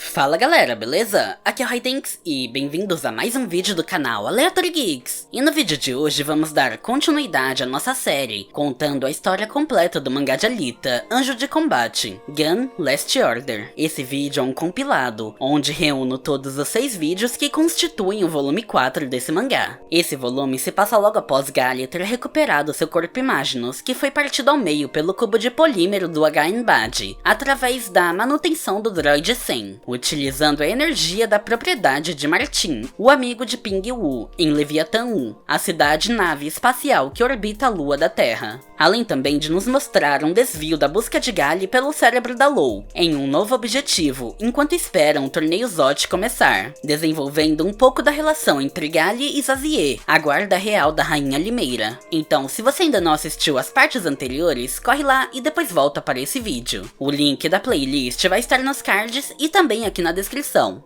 Fala galera, beleza? Aqui é o Hydenks e bem-vindos a mais um vídeo do canal Aleatory Geeks. E no vídeo de hoje vamos dar continuidade à nossa série, contando a história completa do mangá de Alita, Anjo de Combate, Gun Last Order. Esse vídeo é um compilado, onde reúno todos os 6 vídeos que constituem o volume 4 desse mangá. Esse volume se passa logo após Galia ter recuperado seu corpo Imaginus, que foi partido ao meio pelo cubo de polímero do HN-Bad, através da manutenção do droid 100. Utilizando a energia da propriedade de Martin, o amigo de Ping Wu, em Leviathan 1, a cidade-nave espacial que orbita a lua da Terra. Além também de nos mostrar um desvio da busca de Gali pelo cérebro da Lou, em um novo objetivo, enquanto esperam o torneio Zot começar, desenvolvendo um pouco da relação entre Gali e Zazie, a guarda real da Rainha Limeira. Então, se você ainda não assistiu as partes anteriores, corre lá e depois volta para esse vídeo. O link da playlist vai estar nos cards e também aqui na descrição.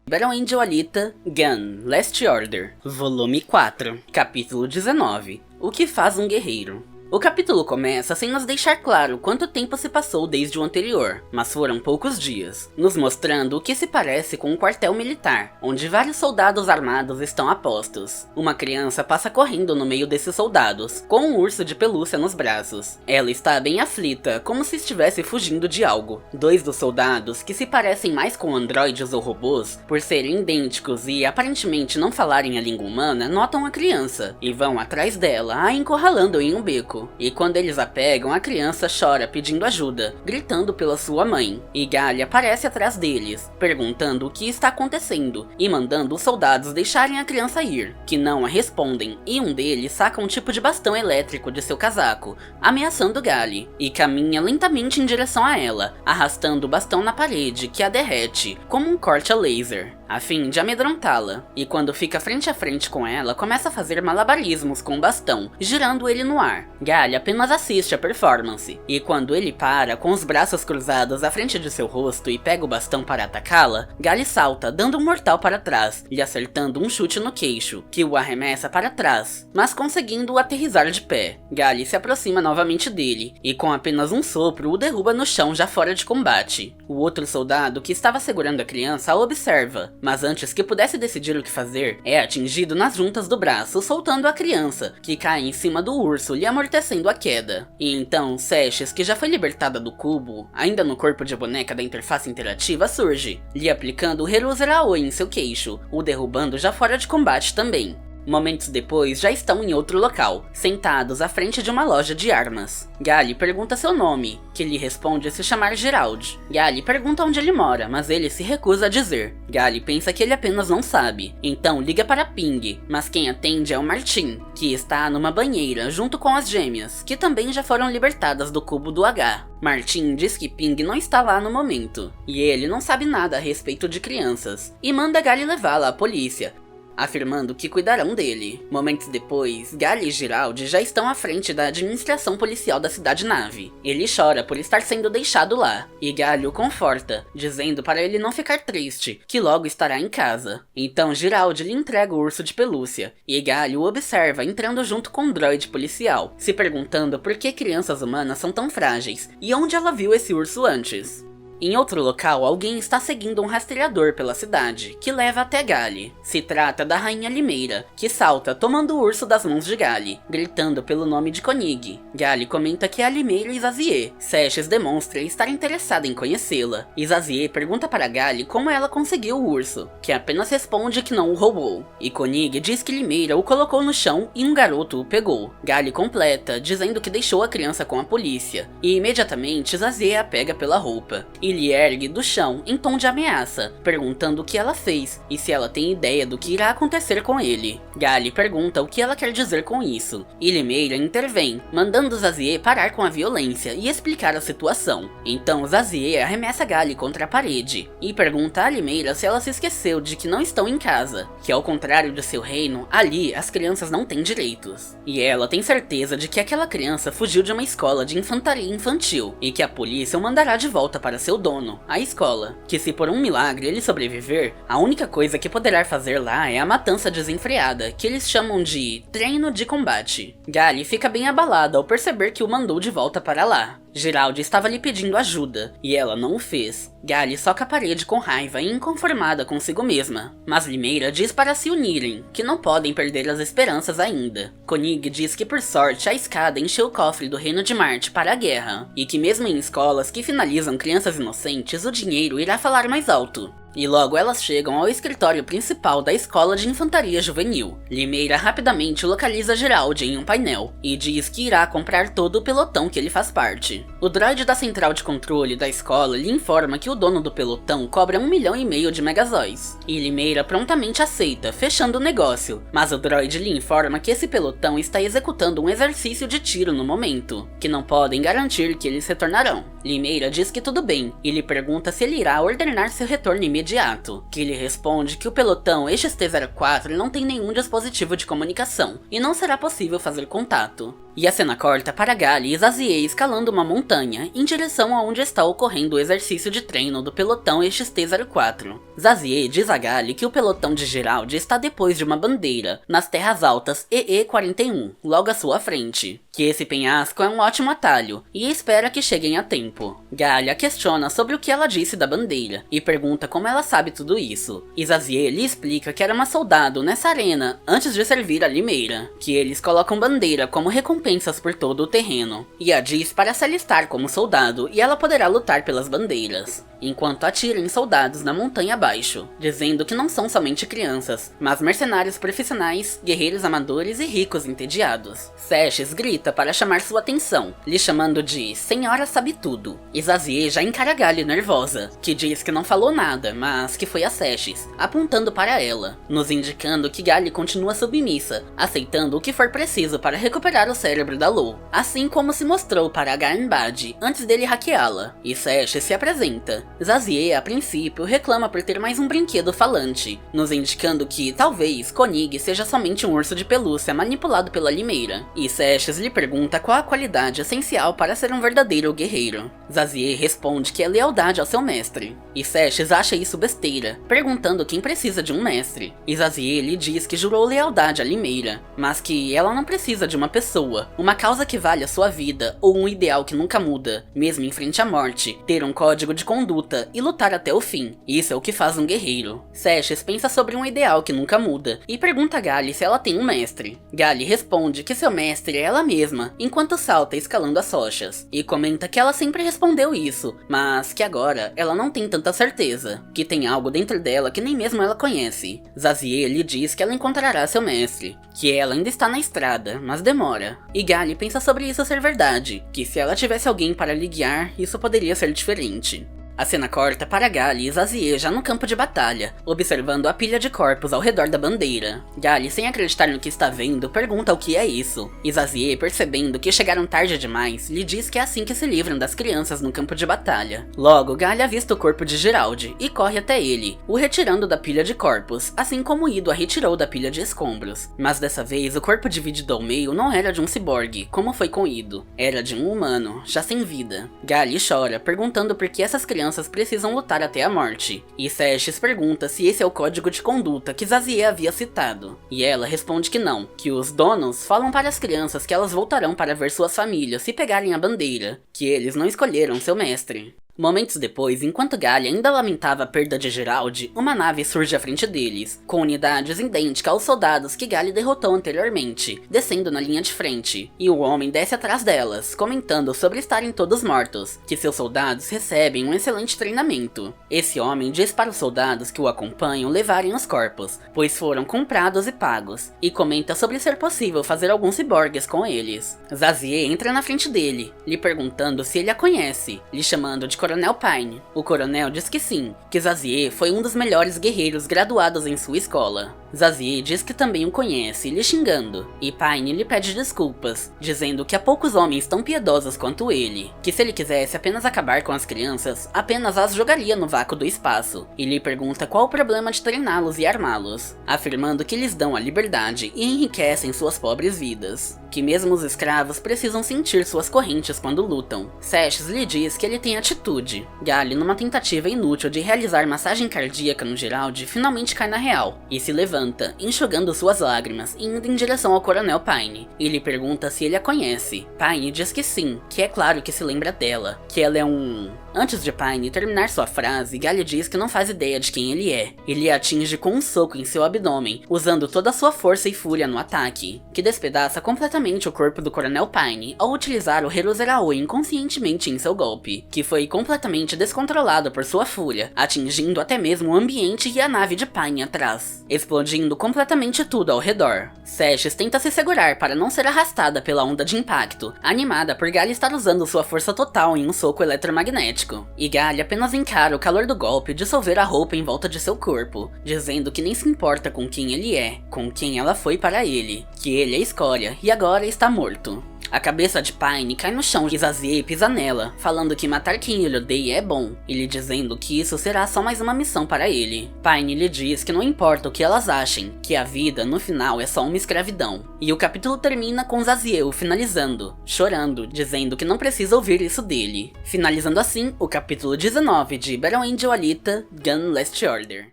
Battle Angel Alita, Gun Last Order, Volume 4, Capítulo 19. O que faz um guerreiro? O capítulo começa sem nos deixar claro quanto tempo se passou desde o anterior, mas foram poucos dias, nos mostrando o que se parece com um quartel militar, onde vários soldados armados estão a postos. Uma criança passa correndo no meio desses soldados, com um urso de pelúcia nos braços. Ela está bem aflita, como se estivesse fugindo de algo. 2 dos soldados, que se parecem mais com androides ou robôs, por serem idênticos e aparentemente não falarem a língua humana, notam a criança, e vão atrás dela, a encurralando em um beco. E quando eles a pegam, a criança chora pedindo ajuda, gritando pela sua mãe. E Galia aparece atrás deles, perguntando o que está acontecendo e mandando os soldados deixarem a criança ir, que não a respondem, e um deles saca um tipo de bastão elétrico de seu casaco, ameaçando Gali, e caminha lentamente em direção a ela, arrastando o bastão na parede, que a derrete, como um corte a laser, a fim de amedrontá-la. E quando fica frente a frente com ela, começa a fazer malabarismos com o bastão, girando ele no ar. Gali apenas assiste a performance, e quando ele para, com os braços cruzados à frente de seu rosto e pega o bastão para atacá-la, Gali salta, dando um mortal para trás, lhe acertando um chute no queixo, que o arremessa para trás, mas conseguindo-o aterrissar de pé. Gali se aproxima novamente dele, e com apenas um sopro o derruba no chão já fora de combate. O outro soldado, que estava segurando a criança, a observa, mas antes que pudesse decidir o que fazer, é atingido nas juntas do braço, soltando a criança, que cai em cima do urso, lhe amortecendo a queda. E então, Seshes, que já foi libertada do cubo, ainda no corpo de boneca da interface interativa, surge, lhe aplicando o Heruzer Aoi em seu queixo, o derrubando já fora de combate também. Momentos depois, já estão em outro local, sentados à frente de uma loja de armas. Gali pergunta seu nome, que lhe responde se chamar Gerald. Gali pergunta onde ele mora, mas ele se recusa a dizer. Gali pensa que ele apenas não sabe, então liga para Ping, mas quem atende é o Martin, que está numa banheira junto com as gêmeas, que também já foram libertadas do cubo do H. Martin diz que Ping não está lá no momento, e ele não sabe nada a respeito de crianças, e manda Gali levá-la à polícia, afirmando que cuidarão dele. Momentos depois, Gali e Gerald já estão à frente da administração policial da cidade-nave. Ele chora por estar sendo deixado lá, e Gali o conforta, dizendo para ele não ficar triste, que logo estará em casa. Então Gerald lhe entrega o urso de pelúcia, e Gali o observa entrando junto com um droide policial, se perguntando por que crianças humanas são tão frágeis, e onde ela viu esse urso antes. Em outro local, alguém está seguindo um rastreador pela cidade, que leva até Gali. Se trata da Rainha Limeira, que salta tomando o urso das mãos de Gali, gritando pelo nome de Konig. Gali comenta que é a Limeira e Zazie. Seshes demonstra estar interessada em conhecê-la, e Zazie pergunta para Gali como ela conseguiu o urso, que apenas responde que não o roubou. E Konig diz que Limeira o colocou no chão e um garoto o pegou. Gali completa, dizendo que deixou a criança com a polícia, e imediatamente Zazie a pega pela roupa. Lhe ergue do chão em tom de ameaça, perguntando o que ela fez e se ela tem ideia do que irá acontecer com ele. Gali pergunta o que ela quer dizer com isso, e Limeira intervém, mandando Zazie parar com a violência e explicar a situação. Então Zazie arremessa Gali contra a parede, e pergunta a Limeira se ela se esqueceu de que não estão em casa, que ao contrário de seu reino, ali as crianças não têm direitos. E ela tem certeza de que aquela criança fugiu de uma escola de infantaria infantil, e que a polícia o mandará de volta para seu dono, a escola, que se por um milagre ele sobreviver, a única coisa que poderá fazer lá é a matança desenfreada, que eles chamam de treino de combate. Gali fica bem abalada ao perceber que o mandou de volta para lá. Geraldi estava lhe pedindo ajuda, e ela não o fez. Gali soca a parede com raiva e inconformada consigo mesma, mas Limeira diz para se unirem, que não podem perder as esperanças ainda. Koenig diz que por sorte a escada encheu o cofre do Reino de Marte para a guerra, e que mesmo em escolas que finalizam crianças inocentes, o dinheiro irá falar mais alto. E logo elas chegam ao escritório principal da Escola de Infantaria Juvenil. Limeira rapidamente localiza Geraldi em um painel e diz que irá comprar todo o pelotão que ele faz parte. O droide da central de controle da escola lhe informa que o dono do pelotão cobra 1,5 milhão de megazóis. E Limeira prontamente aceita, fechando o negócio, mas o droide lhe informa que esse pelotão está executando um exercício de tiro no momento, que não podem garantir que eles retornarão. Limeira diz que tudo bem e lhe pergunta se ele irá ordenar seu retorno imediato, que ele responde que o pelotão XT-04 não tem nenhum dispositivo de comunicação e não será possível fazer contato. E a cena corta para Gali e Zazie escalando uma montanha em direção a onde está ocorrendo o exercício de treino do pelotão XT-04. Zazie diz a Gali que o pelotão de Geraldi está depois de uma bandeira, nas terras altas EE-41, logo à sua frente, que esse penhasco é um ótimo atalho e espera que cheguem a tempo. Gali a questiona sobre o que ela disse da bandeira e pergunta como ela sabe tudo isso. E Zazie lhe explica que era uma soldado nessa arena antes de servir a Limeira, que eles colocam bandeira como recompensas por todo o terreno, e a diz para se alistar como soldado e ela poderá lutar pelas bandeiras, enquanto atira em soldados na montanha abaixo, dizendo que não são somente crianças, mas mercenários profissionais, guerreiros amadores e ricos entediados. Seshes grita para chamar sua atenção, lhe chamando de Senhora Sabe Tudo, e Zazie já encara Gali nervosa, que diz que não falou nada, mas que foi a Seshes, apontando para ela, nos indicando que Gali continua submissa, aceitando o que for preciso para recuperar o cérebro da Lou, assim como se mostrou para Garnbad antes dele hackeá-la, e Seshes se apresenta. Zazie, a princípio, reclama por ter mais um brinquedo falante, nos indicando que, talvez, Koenig seja somente um urso de pelúcia manipulado pela Limeira, e Seshes lhe pergunta qual a qualidade essencial para ser um verdadeiro guerreiro. Zazie responde que é lealdade ao seu mestre, e Seshes acha isso besteira, perguntando quem precisa de um mestre, e Zazie lhe diz que jurou lealdade à Limeira, mas que ela não precisa de uma pessoa, uma causa que vale a sua vida, ou um ideal que nunca muda, mesmo em frente à morte, ter um código de conduta e lutar até o fim. Isso é o que faz um guerreiro. Seshes pensa sobre um ideal que nunca muda e pergunta a Gali se ela tem um mestre. Gali responde que seu mestre é ela mesma, enquanto salta escalando as rochas, e comenta que ela sempre respondeu isso, mas que agora ela não tem tanta certeza, que tem algo dentro dela que nem mesmo ela conhece. Zazie lhe diz que ela encontrará seu mestre, que ela ainda está na estrada, mas demora. E Gali pensa sobre isso ser verdade, que se ela tivesse alguém para lhe guiar, isso poderia ser diferente. A cena corta para Gali e Zazie já no campo de batalha, observando a pilha de corpos ao redor da bandeira. Gali, sem acreditar no que está vendo, pergunta o que é isso, e Zazie, percebendo que chegaram tarde demais, lhe diz que é assim que se livram das crianças no campo de batalha. Logo, Gali avista o corpo de Geraldi e corre até ele, o retirando da pilha de corpos, assim como Ido a retirou da pilha de escombros. Mas dessa vez, o corpo dividido ao meio não era de um ciborgue, como foi com Ido, era de um humano, já sem vida. Gali chora, perguntando por que essas crianças precisam lutar até a morte, e Seshes pergunta se esse é o código de conduta que Zazie havia citado, e ela responde que não, que os donos falam para as crianças que elas voltarão para ver suas famílias se pegarem a bandeira, que eles não escolheram seu mestre. Momentos depois, enquanto Gali ainda lamentava a perda de Geraldi, uma nave surge à frente deles, com unidades idênticas aos soldados que Gali derrotou anteriormente, descendo na linha de frente, e o homem desce atrás delas, comentando sobre estarem todos mortos, que seus soldados recebem um excelente treinamento. Esse homem diz para os soldados que o acompanham levarem os corpos, pois foram comprados e pagos, e comenta sobre ser possível fazer alguns ciborgues com eles. Zazie entra na frente dele, lhe perguntando se ele a conhece, lhe chamando de Coronel Pine. O coronel diz que sim, que Zazie foi um dos melhores guerreiros graduados em sua escola. Zazie diz que também o conhece, lhe xingando, e Pine lhe pede desculpas, dizendo que há poucos homens tão piedosos quanto ele, que se ele quisesse apenas acabar com as crianças, apenas as jogaria no vácuo do espaço, e lhe pergunta qual o problema de treiná-los e armá-los, afirmando que lhes dão a liberdade e enriquecem suas pobres vidas, que mesmo os escravos precisam sentir suas correntes quando lutam. Seshes lhe diz que ele tem atitude. Gally, numa tentativa inútil de realizar massagem cardíaca no Gerald, finalmente cai na real, e se levanta, enxugando suas lágrimas e indo em direção ao Coronel Pine, e lhe pergunta se ele a conhece. Pine diz que sim, que é claro que se lembra dela, que ela é um... Antes de Pine terminar sua frase, Gally diz que não faz ideia de quem ele é. Ele a atinge com um soco em seu abdômen, usando toda a sua força e fúria no ataque, que despedaça completamente o corpo do Coronel Pine ao utilizar o Heruzeraoi inconscientemente em seu golpe, que foi completamente descontrolado por sua fúria, atingindo até mesmo o ambiente e a nave de Pine atrás, explodindo completamente tudo ao redor. Seshes tenta se segurar para não ser arrastada pela onda de impacto, animada por Gally estar usando sua força total em um soco eletromagnético. E Gally apenas encara o calor do golpe dissolver a roupa em volta de seu corpo, dizendo que nem se importa com quem ele é, com quem ela foi para ele, que ele é escória e agora está morto. A cabeça de Pine cai no chão e Zazie pisa nela, falando que matar quem ele odeia é bom, e lhe dizendo que isso será só mais uma missão para ele. Pine lhe diz que não importa o que elas achem, que a vida no final é só uma escravidão. E o capítulo termina com Zazie finalizando, chorando, dizendo que não precisa ouvir isso dele. Finalizando assim o capítulo 19 de Battle Angel Alita: Gun Last Order.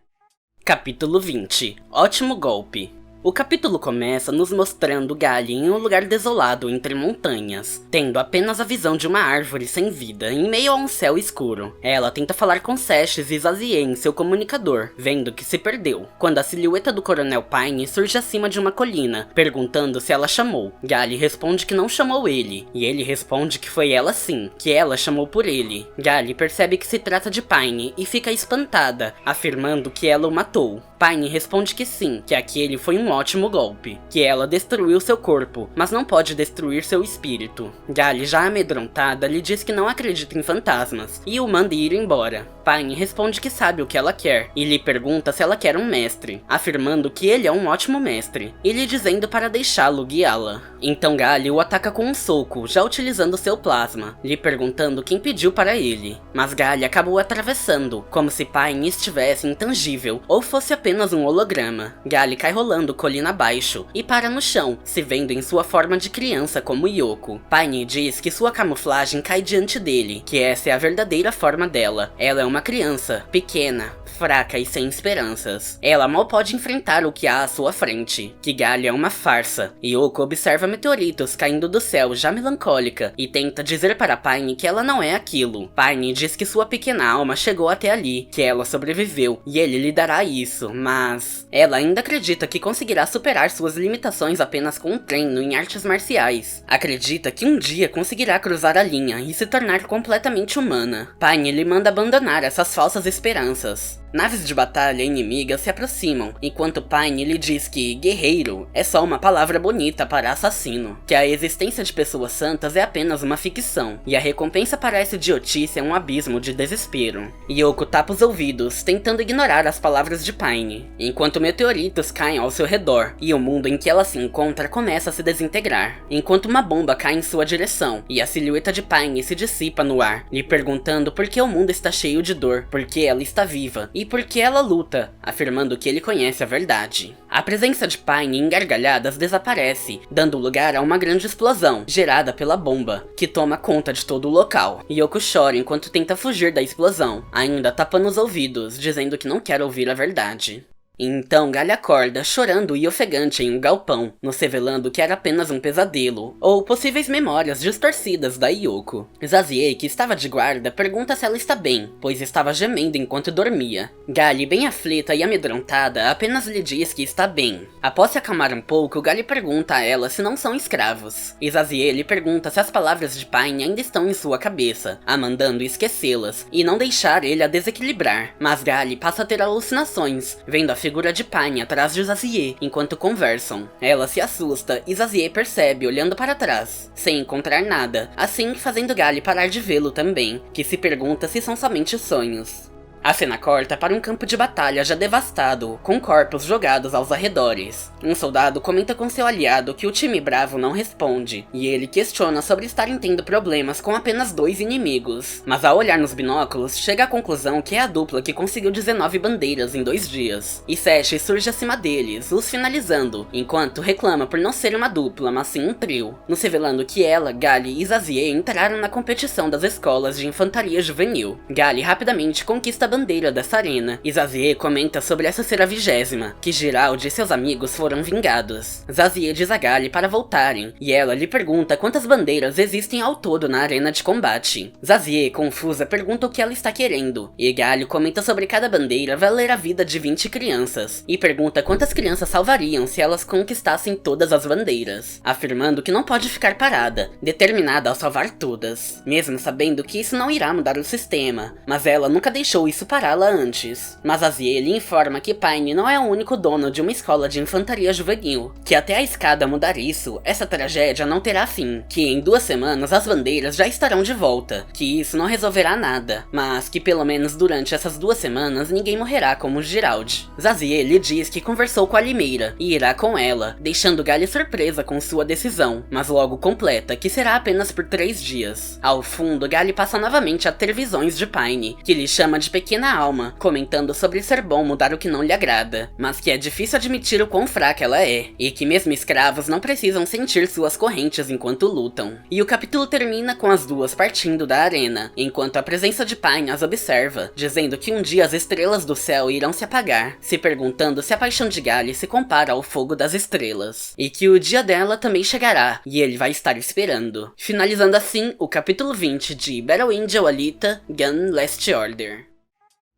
Capítulo 20. Ótimo golpe. O capítulo começa nos mostrando Gally em um lugar desolado entre montanhas, tendo apenas a visão de uma árvore sem vida em meio a um céu escuro. Ela tenta falar com Seshes e Zazie em seu comunicador, vendo que se perdeu, quando a silhueta do Coronel Pine surge acima de uma colina, perguntando se ela chamou. Gally responde que não chamou ele, e ele responde que foi ela sim, que ela chamou por ele. Gally percebe que se trata de Pine e fica espantada, afirmando que ela o matou. Pine responde que sim, que aquele foi um ótimo golpe, que ela destruiu seu corpo, mas não pode destruir seu espírito. Gally, já amedrontada, lhe diz que não acredita em fantasmas, e o manda ir embora. Pine responde que sabe o que ela quer, e lhe pergunta se ela quer um mestre, afirmando que ele é um ótimo mestre, e lhe dizendo para deixá-lo guiá-la. Então Gally o ataca com um soco, já utilizando seu plasma, lhe perguntando quem pediu para ele. Mas Gally acabou atravessando, como se Pine estivesse intangível, ou fosse apenas um holograma. Gally cai rolando colina abaixo, e para no chão, se vendo em sua forma de criança como Yoko. Pine diz que sua camuflagem cai diante dele, que essa é a verdadeira forma dela. Ela é uma criança, pequena, fraca e sem esperanças. Ela mal pode enfrentar o que há à sua frente, que Gally é uma farsa. Yoko observa meteoritos caindo do céu já melancólica e tenta dizer para Pine que ela não é aquilo. Pine diz que sua pequena alma chegou até ali, que ela sobreviveu e ele lhe dará isso, mas ela ainda acredita que conseguirá superar suas limitações apenas com um treino em artes marciais. Acredita que um dia conseguirá cruzar a linha e se tornar completamente humana. Pine lhe manda abandonar essas falsas esperanças. Naves de batalha inimigas se aproximam, enquanto Pine lhe diz que guerreiro é só uma palavra bonita para assassino, que a existência de pessoas santas é apenas uma ficção, e a recompensa para essa idiotice é um abismo de desespero. Yoko tapa os ouvidos, tentando ignorar as palavras de Pine, enquanto meteoritos caem ao seu redor, e o mundo em que ela se encontra começa a se desintegrar, enquanto uma bomba cai em sua direção, e a silhueta de Pine se dissipa no ar, lhe perguntando por que o mundo está cheio de dor, por que ela está viva, e por que ela luta, afirmando que ele conhece a verdade. A presença de Pine em gargalhadas desaparece, dando lugar a uma grande explosão, gerada pela bomba, que toma conta de todo o local. Yoko chora enquanto tenta fugir da explosão, ainda tapando os ouvidos, dizendo que não quer ouvir a verdade. Então Gally acorda, chorando e ofegante em um galpão, nos revelando que era apenas um pesadelo, ou possíveis memórias distorcidas da Yoko. Zazie, que estava de guarda, pergunta se ela está bem, pois estava gemendo enquanto dormia. Gally, bem aflita e amedrontada, apenas lhe diz que está bem. Após se acalmar um pouco, Gally pergunta a ela se não são escravos. E Zazie lhe pergunta se as palavras de Pine ainda estão em sua cabeça, a mandando esquecê-las, e não deixar ele a desequilibrar. Mas Gally passa a ter alucinações, vendo a figura de Pine atrás de Zazie enquanto conversam. Ela se assusta e Zazie percebe olhando para trás, sem encontrar nada, assim fazendo Gally parar de vê-lo também, que se pergunta se são somente sonhos. A cena corta para um campo de batalha já devastado, com corpos jogados aos arredores. Um soldado comenta com seu aliado que o time bravo não responde, e ele questiona sobre estarem tendo problemas com apenas 2 inimigos. Mas ao olhar nos binóculos, chega à conclusão que é a dupla que conseguiu 19 bandeiras em 2 dias. E Sesh surge acima deles, os finalizando, enquanto reclama por não ser uma dupla, mas sim um trio, nos revelando que ela, Gali e Zazie entraram na competição das escolas de infantaria juvenil. Gali rapidamente conquista a bandeira dessa arena, e Zazie comenta sobre essa ser a 20ª, que Giraldi e seus amigos foram vingados. Zazie diz a Gali para voltarem, e ela lhe pergunta quantas bandeiras existem ao todo na arena de combate. Zazie, confusa, pergunta o que ela está querendo, e Gali comenta sobre cada bandeira valer a vida de 20 crianças, e pergunta quantas crianças salvariam se elas conquistassem todas as bandeiras, afirmando que não pode ficar parada, determinada a salvar todas, mesmo sabendo que isso não irá mudar o sistema, mas ela nunca deixou isso pará-la antes. Mas Zazie lhe informa que Pine não é o único dono de uma escola de infantaria juvenil, que até a escada mudar isso, essa tragédia não terá fim, que em 2 semanas as bandeiras já estarão de volta, que isso não resolverá nada, mas que pelo menos durante essas 2 semanas ninguém morrerá como Giraldi. Zazie lhe diz que conversou com a Limeira e irá com ela, deixando Gali surpresa com sua decisão, mas logo completa que será apenas por 3 dias. Ao fundo, Gali passa novamente a ter visões de Pine, que lhe chama de pequena alma, comentando sobre ser bom mudar o que não lhe agrada, mas que é difícil admitir o quão fraca ela é, e que mesmo escravos não precisam sentir suas correntes enquanto lutam. E o capítulo termina com as duas partindo da arena, enquanto a presença de Pine as observa, dizendo que um dia as estrelas do céu irão se apagar, se perguntando se a paixão de Gali se compara ao fogo das estrelas, e que o dia dela também chegará, e ele vai estar esperando. Finalizando assim o capítulo 20 de Battle Angel Alita Gun Last Order.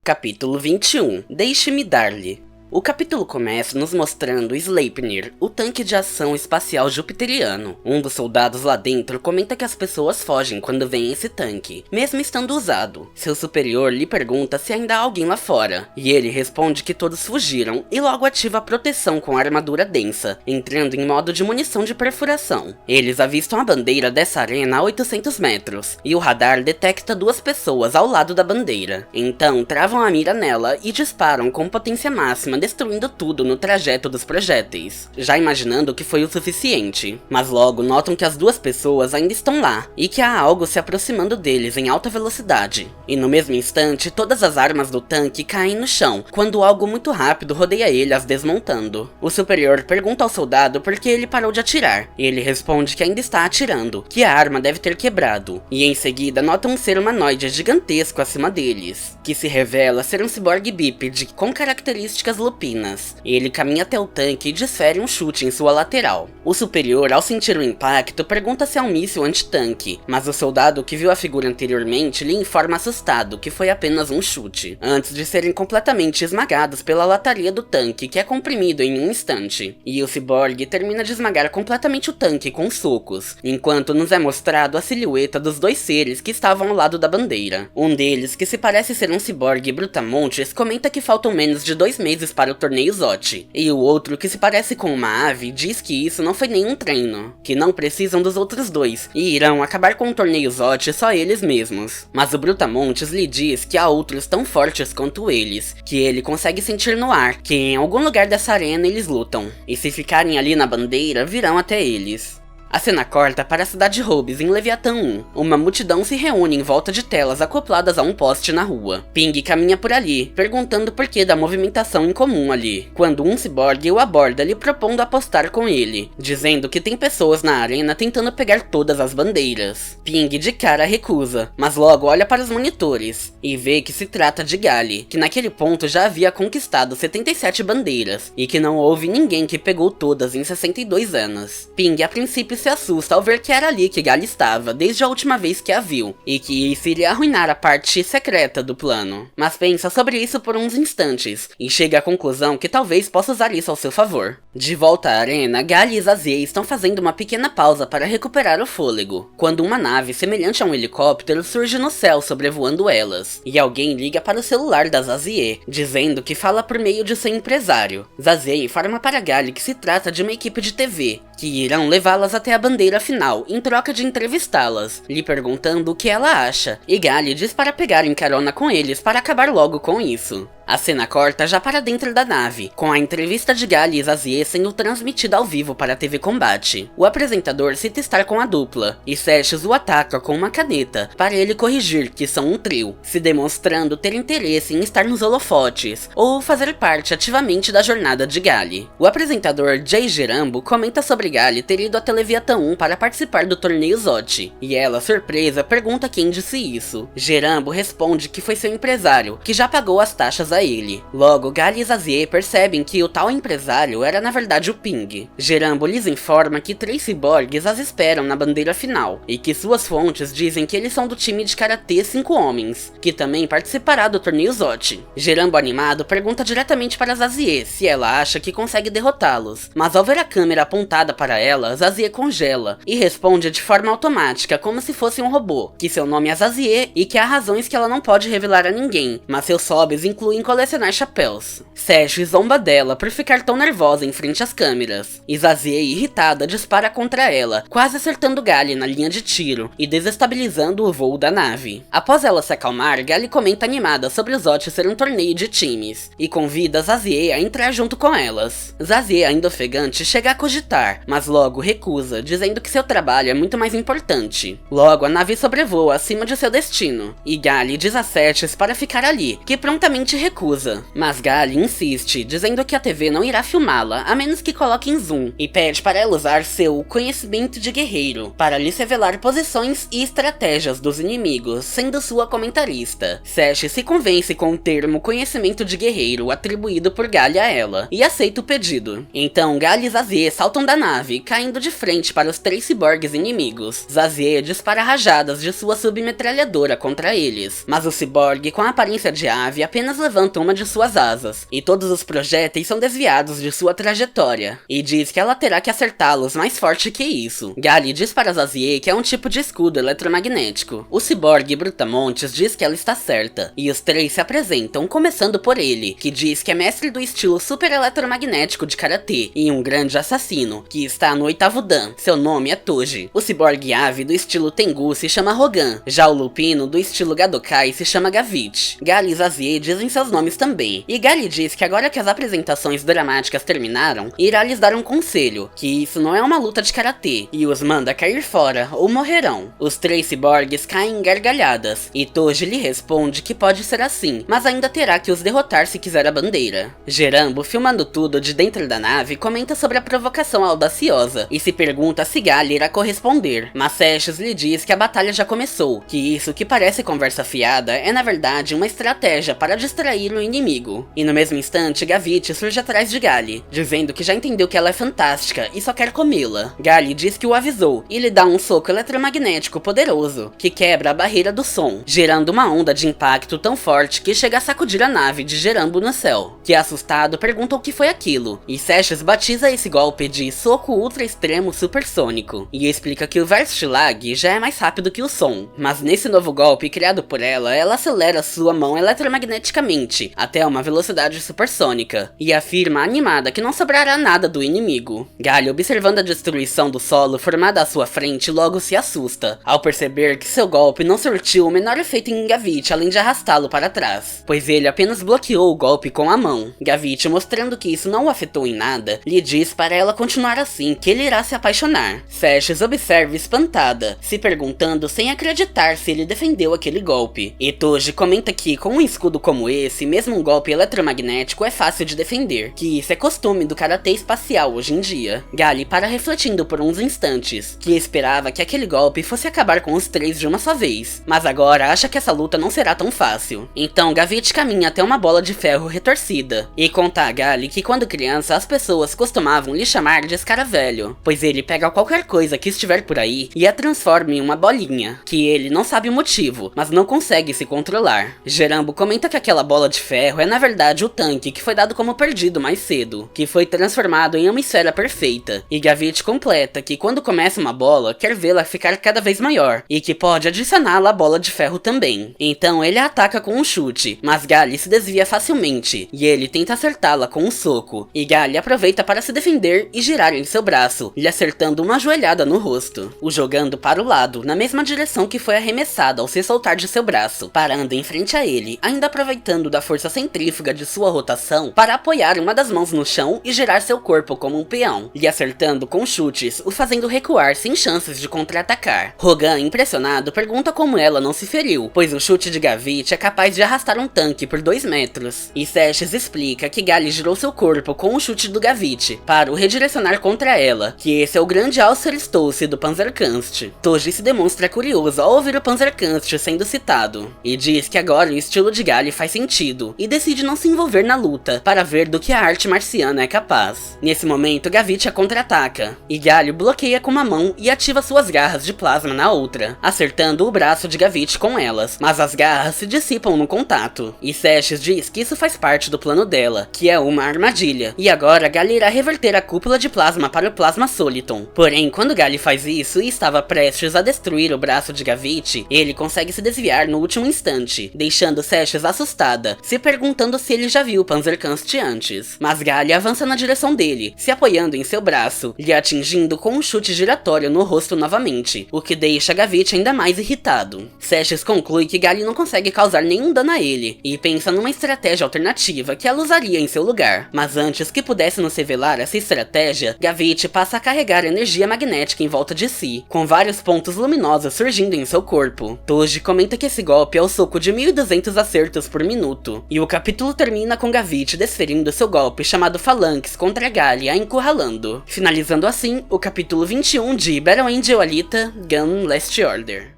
Capítulo 21. Deixe-me dar-lhe. O capítulo começa nos mostrando Sleipnir, o tanque de ação espacial jupiteriano. Um dos soldados lá dentro comenta que as pessoas fogem quando vem esse tanque, mesmo estando usado. Seu superior lhe pergunta se ainda há alguém lá fora, e ele responde que todos fugiram e logo ativa a proteção com a armadura densa, entrando em modo de munição de perfuração. Eles avistam a bandeira dessa arena a 800 metros, e o radar detecta 2 pessoas ao lado da bandeira. Então travam a mira nela e disparam com potência máxima, destruindo tudo no trajeto dos projéteis, já imaginando que foi o suficiente. Mas logo notam que as 2 pessoas ainda estão lá, e que há algo se aproximando deles em alta velocidade. E no mesmo instante, todas as armas do tanque caem no chão, quando algo muito rápido rodeia ele, as desmontando. O superior pergunta ao soldado por que ele parou de atirar, e ele responde que ainda está atirando, que a arma deve ter quebrado, e em seguida notam um ser humanoide gigantesco acima deles, que se revela ser um ciborgue bípede com características lupinas. Ele caminha até o tanque e desfere um chute em sua lateral. O superior, ao sentir o impacto, pergunta se é um míssil antitanque, mas o soldado que viu a figura anteriormente lhe informa assustado que foi apenas um chute, antes de serem completamente esmagados pela lataria do tanque, que é comprimido em um instante. E o ciborgue termina de esmagar completamente o tanque com socos, enquanto nos é mostrado a silhueta dos 2 seres que estavam ao lado da bandeira. Um deles, que se parece ser um ciborgue brutamontes, comenta que faltam menos de 2 meses para o torneio Zot, e o outro, que se parece com uma ave, diz que isso não foi nenhum treino, que não precisam dos outros 2, e irão acabar com o torneio Zot só eles mesmos. Mas o Brutamontes lhe diz que há outros tão fortes quanto eles, que ele consegue sentir no ar, que em algum lugar dessa arena eles lutam, e se ficarem ali na bandeira, virão até eles. A cena corta para a cidade Hobes, em Leviatã 1. Uma multidão se reúne em volta de telas acopladas a um poste na rua. Ping caminha por ali, perguntando por que da movimentação incomum ali, quando um ciborgue o aborda lhe propondo apostar com ele, dizendo que tem pessoas na arena tentando pegar todas as bandeiras. Ping de cara recusa, mas logo olha para os monitores, e vê que se trata de Gali, que naquele ponto já havia conquistado 77 bandeiras, e que não houve ninguém que pegou todas em 62 anos. Ping a princípio se assusta ao ver que era ali que Gali estava desde a última vez que a viu, e que isso iria arruinar a parte secreta do plano. Mas pensa sobre isso por uns instantes, e chega à conclusão que talvez possa usar isso ao seu favor. De volta à arena, Gali e Zazie estão fazendo uma pequena pausa para recuperar o fôlego, quando uma nave semelhante a um helicóptero surge no céu sobrevoando elas, e alguém liga para o celular da Zazie, dizendo que fala por meio de seu empresário. Zazie informa para Gali que se trata de uma equipe de TV, que irão levá-las até até a bandeira final em troca de entrevistá-las, lhe perguntando o que ela acha, e Gali diz para pegarem carona com eles para acabar logo com isso. A cena corta já para dentro da nave, com a entrevista de Gali e Zazie sendo transmitida ao vivo para a TV Combate. O apresentador cita estar com a dupla, e Sessions o ataca com uma caneta, para ele corrigir que são um trio, se demonstrando ter interesse em estar nos holofotes, ou fazer parte ativamente da jornada de Gali. O apresentador Jay Gerambo comenta sobre Gali ter ido até Leviatã 1 para participar do torneio Zot, e ela, surpresa, pergunta quem disse isso. Gerambo responde que foi seu empresário, que já pagou as taxas a ele. Logo, Gali e Zazie percebem que o tal empresário era na verdade o Ping. Gerambo lhes informa que 3 ciborgues as esperam na bandeira final, e que suas fontes dizem que eles são do time de Karatê 5 Homens, que também participará do torneio Zot. Gerambo, animado, pergunta diretamente para Zazie se ela acha que consegue derrotá-los, mas ao ver a câmera apontada para ela, Zazie congela, e responde de forma automática, como se fosse um robô, que seu nome é Zazie e que há razões que ela não pode revelar a ninguém, mas seus hobbies incluem colecionar chapéus. Sesh zomba dela por ficar tão nervosa em frente às câmeras, e Zazie, irritada, dispara contra ela, quase acertando Gali na linha de tiro e desestabilizando o voo da nave. Após ela se acalmar, Gali comenta animada sobre o Zot ser um torneio de times, e convida Zazie a entrar junto com elas. Zazie, ainda ofegante, chega a cogitar, mas logo recusa, dizendo que seu trabalho é muito mais importante. Logo, a nave sobrevoa acima de seu destino, e Gali diz a Seshes para ficar ali, que prontamente recusa. Mas Gali insiste, dizendo que a TV não irá filmá-la, a menos que coloque em zoom, e pede para ela usar seu conhecimento de guerreiro, para lhes revelar posições e estratégias dos inimigos, sendo sua comentarista. Seshes se convence com o termo conhecimento de guerreiro atribuído por Gali a ela, e aceita o pedido. Então Gali e Zazie saltam da nave, caindo de frente para os 3 ciborgues inimigos. Zazie dispara rajadas de sua submetralhadora contra eles, mas o ciborgue com a aparência de ave apenas levanta uma de suas asas, e todos os projéteis são desviados de sua trajetória, e diz que ela terá que acertá-los mais forte que isso. Gali diz para Zazie que é um tipo de escudo eletromagnético. O ciborgue Brutamontes diz que ela está certa, e os 3 se apresentam, começando por ele, que diz que é mestre do estilo super eletromagnético de Karatê, e um grande assassino, que está no 8º Dan. Seu nome é Toji. O ciborgue ave do estilo Tengu se chama Rogan, já o lupino do estilo Gadokai se chama Gavit. Gali e Zazie dizem seus nomes também, e Gali diz que agora que as apresentações dramáticas terminaram, irá lhes dar um conselho, que isso não é uma luta de karatê, e os manda cair fora ou morrerão. Os 3 ciborgues caem em gargalhadas, e Toji lhe responde que pode ser assim, mas ainda terá que os derrotar se quiser a bandeira. Gerambo, filmando tudo de dentro da nave, comenta sobre a provocação audaciosa, e se pergunta se Gali irá corresponder, mas Seshes lhe diz que a batalha já começou, que isso que parece conversa fiada é na verdade uma estratégia para distrair o inimigo. E no mesmo instante, Gavit surge atrás de Gali, dizendo que já entendeu que ela é fantástica e só quer comê-la. Gali diz que o avisou e lhe dá um soco eletromagnético poderoso, que quebra a barreira do som, gerando uma onda de impacto tão forte que chega a sacudir a nave de Gerambo no céu, que assustado pergunta o que foi aquilo, e Seshes batiza esse golpe de soco ultra extremo supersônico, e explica que o Verstschlag já é mais rápido que o som, mas nesse novo golpe criado por ela acelera sua mão eletromagneticamente até uma velocidade supersônica, e afirma animada que não sobrará nada do inimigo. Gali, observando a destruição do solo formada à sua frente, logo se assusta, ao perceber que seu golpe não surtiu o menor efeito em Gavit além de arrastá-lo para trás, pois ele apenas bloqueou o golpe com a mão. Gavit, mostrando que isso não o afetou em nada, lhe diz para ela continuar assim que ele irá se apaixonar. Seshes observa espantada, se perguntando sem acreditar se ele defendeu aquele golpe, e Toji comenta que com um escudo como esse, mesmo um golpe eletromagnético é fácil de defender, que isso é costume do karatê espacial hoje em dia. Gali para refletindo por uns instantes, que esperava que aquele golpe fosse acabar com os 3 de uma só vez, mas agora acha que essa luta não será tão fácil. Então Gavit caminha até uma bola de ferro retorcida, e conta a Gali que quando criança as pessoas costumavam lhe chamar de escaravelho, pois ele pega qualquer coisa que estiver por aí e a transforma em uma bolinha, que ele não sabe o motivo, mas não consegue se controlar. Gerambo comenta que aquela bola de ferro é na verdade o tanque que foi dado como perdido mais cedo, que foi transformado em uma esfera perfeita, e Gavit completa que quando começa uma bola, quer vê-la ficar cada vez maior, e que pode adicioná-la à bola de ferro também. Então ele a ataca com um chute, mas Gally se desvia facilmente, e ele tenta acertá-la com um soco, e Gally aproveita para se defender e girar em seu braço, lhe acertando uma joelhada no rosto, o jogando para o lado, na mesma direção que foi arremessada ao se soltar de seu braço, parando em frente a ele, ainda aproveitando da força centrífuga de sua rotação para apoiar uma das mãos no chão e girar seu corpo como um peão, lhe acertando com chutes, o fazendo recuar sem chances de contra-atacar. Hogan, impressionado, pergunta como ela não se feriu, pois o chute de Gavit é capaz de arrastar um tanque por 2 metros. E Seshes explica que Gally girou seu corpo com o chute do Gavit para o redirecionar contra ela, que esse é o grande Ausserstosse do Panzerkunst. Toji se demonstra curioso ao ouvir o Panzerkunst sendo citado, e diz que agora o estilo de Gally faz sentido, e decide não se envolver na luta para ver do que a arte marciana é capaz. Nesse momento, Gavit a contra-ataca, e Gally bloqueia com uma mão e ativa suas garras de plasma na outra, acertando o braço de Gavit com elas, mas as garras se dissipam no contato, e Seshes diz que isso faz parte do plano dela, que é uma armadilha, e agora Gally irá reverter a cúpula de plasma para o Plasma Soliton. Porém, quando Gally faz isso e estava prestes a destruir o braço de Gavit, ele consegue se desviar no último instante, deixando Seshes assustada, se perguntando se ele já viu o Panzerkunst antes. Mas Gally avança na direção dele, se apoiando em seu braço, lhe atingindo com um chute giratório no rosto novamente, o que deixa Gavit ainda mais irritado. Seshes conclui que Gally não consegue causar nenhum dano a ele, e pensa numa estratégia alternativa que ela usaria em seu lugar. Mas antes que pudesse nos revelar essa estratégia, Gavit passa a carregar energia magnética em volta de si, com vários pontos luminosos surgindo em seu corpo. Toji comenta que esse golpe é o soco de 1200 acertos por minuto, e o capítulo termina com Gavit desferindo seu golpe chamado Phalanx contra Gally a encurralando, finalizando assim o capítulo 21 de Battle Angel Alita Gun Last Order.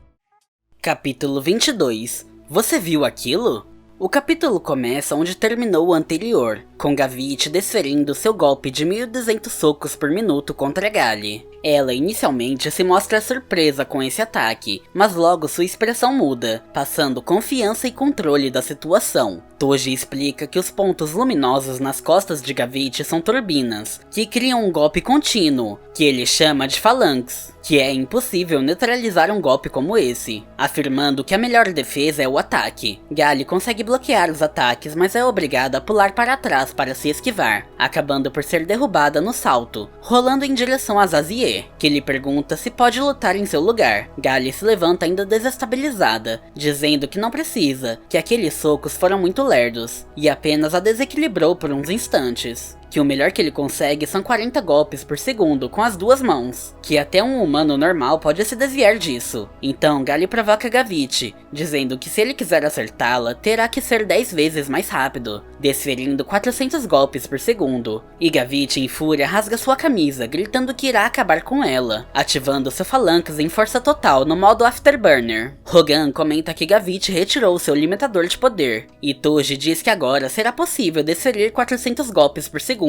Capítulo 22. Você viu aquilo? O capítulo começa onde terminou o anterior, com Gavit desferindo seu golpe de 1200 socos por minuto contra Gally. Ela inicialmente se mostra surpresa com esse ataque, mas logo sua expressão muda, passando confiança e controle da situação. Toji explica que os pontos luminosos nas costas de Gavit são turbinas, que criam um golpe contínuo, que ele chama de Phalanx, que é impossível neutralizar um golpe como esse, afirmando que a melhor defesa é o ataque. Gally consegue bloquear os ataques, mas é obrigada a pular para trás para se esquivar, acabando por ser derrubada no salto, rolando em direção a Zazie, que lhe pergunta se pode lutar em seu lugar. Gally se levanta ainda desestabilizada, dizendo que não precisa, que aqueles socos foram muito lerdos, e apenas a desequilibrou por uns instantes. Que o melhor que ele consegue são 40 golpes por segundo com as duas mãos, que até um humano normal pode se desviar disso. Então Gally provoca Gavit, dizendo que se ele quiser acertá-la, terá que ser 10 vezes mais rápido, desferindo 400 golpes por segundo. E Gavit, em fúria, rasga sua camisa, gritando que irá acabar com ela, ativando seu Phalanx em força total no modo Afterburner. Hogan comenta que Gavit retirou seu limitador de poder, e Toji diz que agora será possível desferir 400 golpes por segundo,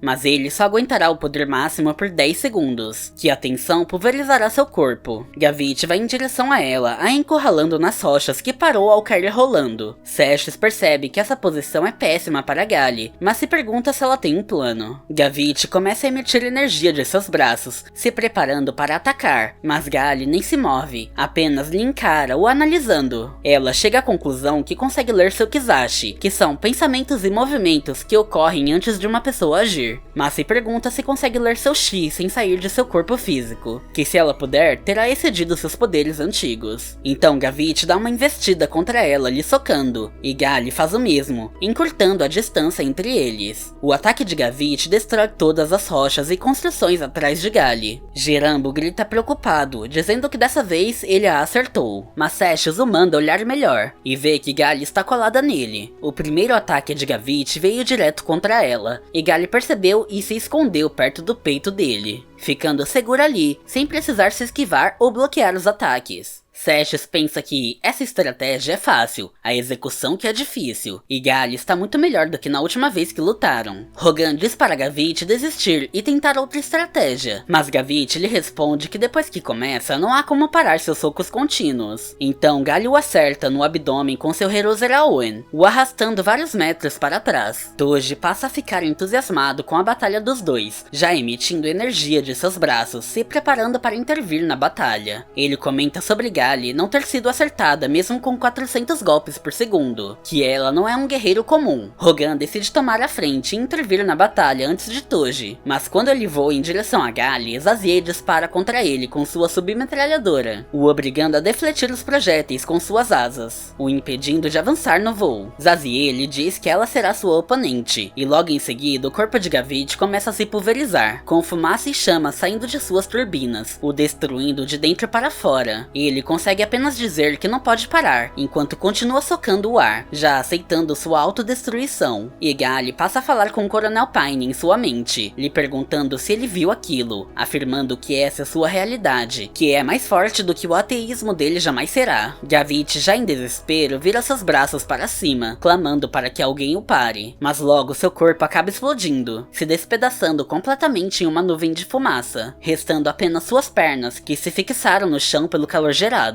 mas ele só aguentará o poder máximo por 10 segundos, que a tensão pulverizará seu corpo. Gavit vai em direção a ela, a encurralando nas rochas que parou ao cair rolando. Seshes percebe que essa posição é péssima para Gally, mas se pergunta se ela tem um plano. Gavit começa a emitir energia de seus braços, se preparando para atacar, mas Gally nem se move, apenas lhe encara, o analisando. Ela chega à conclusão que consegue ler seu Kizashi, que são pensamentos e movimentos que ocorrem antes de uma pessoa agir, mas se pergunta se consegue ler seu Chi sem sair de seu corpo físico, que se ela puder, terá excedido seus poderes antigos. Então Gavit dá uma investida contra ela, lhe socando, e Gally faz o mesmo, encurtando a distância entre eles. O ataque de Gavit destrói todas as rochas e construções atrás de Gally. Jirambo grita preocupado, dizendo que dessa vez ele a acertou, mas Seshes o manda olhar melhor, e vê que Gally está colada nele. O primeiro ataque de Gavit veio direto contra ela, e Gally percebeu e se escondeu perto do peito dele, ficando segura ali, sem precisar se esquivar ou bloquear os ataques. Seshes pensa que essa estratégia é fácil, a execução que é difícil, e Gali está muito melhor do que na última vez que lutaram. Rogan diz para Gavit desistir e tentar outra estratégia, mas Gavit lhe responde que depois que começa não há como parar seus socos contínuos. Então Gali o acerta no abdômen com seu Herozeraoen, o arrastando vários metros para trás. Toji passa a ficar entusiasmado com a batalha dos dois, já emitindo energia de seus braços, se preparando para intervir na batalha. Ele comenta sobre Gali não ter sido acertada mesmo com 400 golpes por segundo, que ela não é um guerreiro comum. Rogan decide tomar a frente e intervir na batalha antes de Toji, mas quando ele voa em direção a Gali, Zazie dispara contra ele com sua submetralhadora, o obrigando a defletir os projéteis com suas asas, o impedindo de avançar no voo. Zazie lhe diz que ela será sua oponente, e logo em seguida o corpo de Gavit começa a se pulverizar, com fumaça e chama saindo de suas turbinas, o destruindo de dentro para fora. Ele consegue apenas dizer que não pode parar, enquanto continua socando o ar, já aceitando sua autodestruição. E Gali passa a falar com o Coronel Pine em sua mente, lhe perguntando se ele viu aquilo, afirmando que essa é sua realidade, que é mais forte do que o ateísmo dele jamais será. Gavit, já em desespero, vira seus braços para cima, clamando para que alguém o pare, mas logo seu corpo acaba explodindo, se despedaçando completamente em uma nuvem de fumaça, restando apenas suas pernas, que se fixaram no chão pelo calor gerado.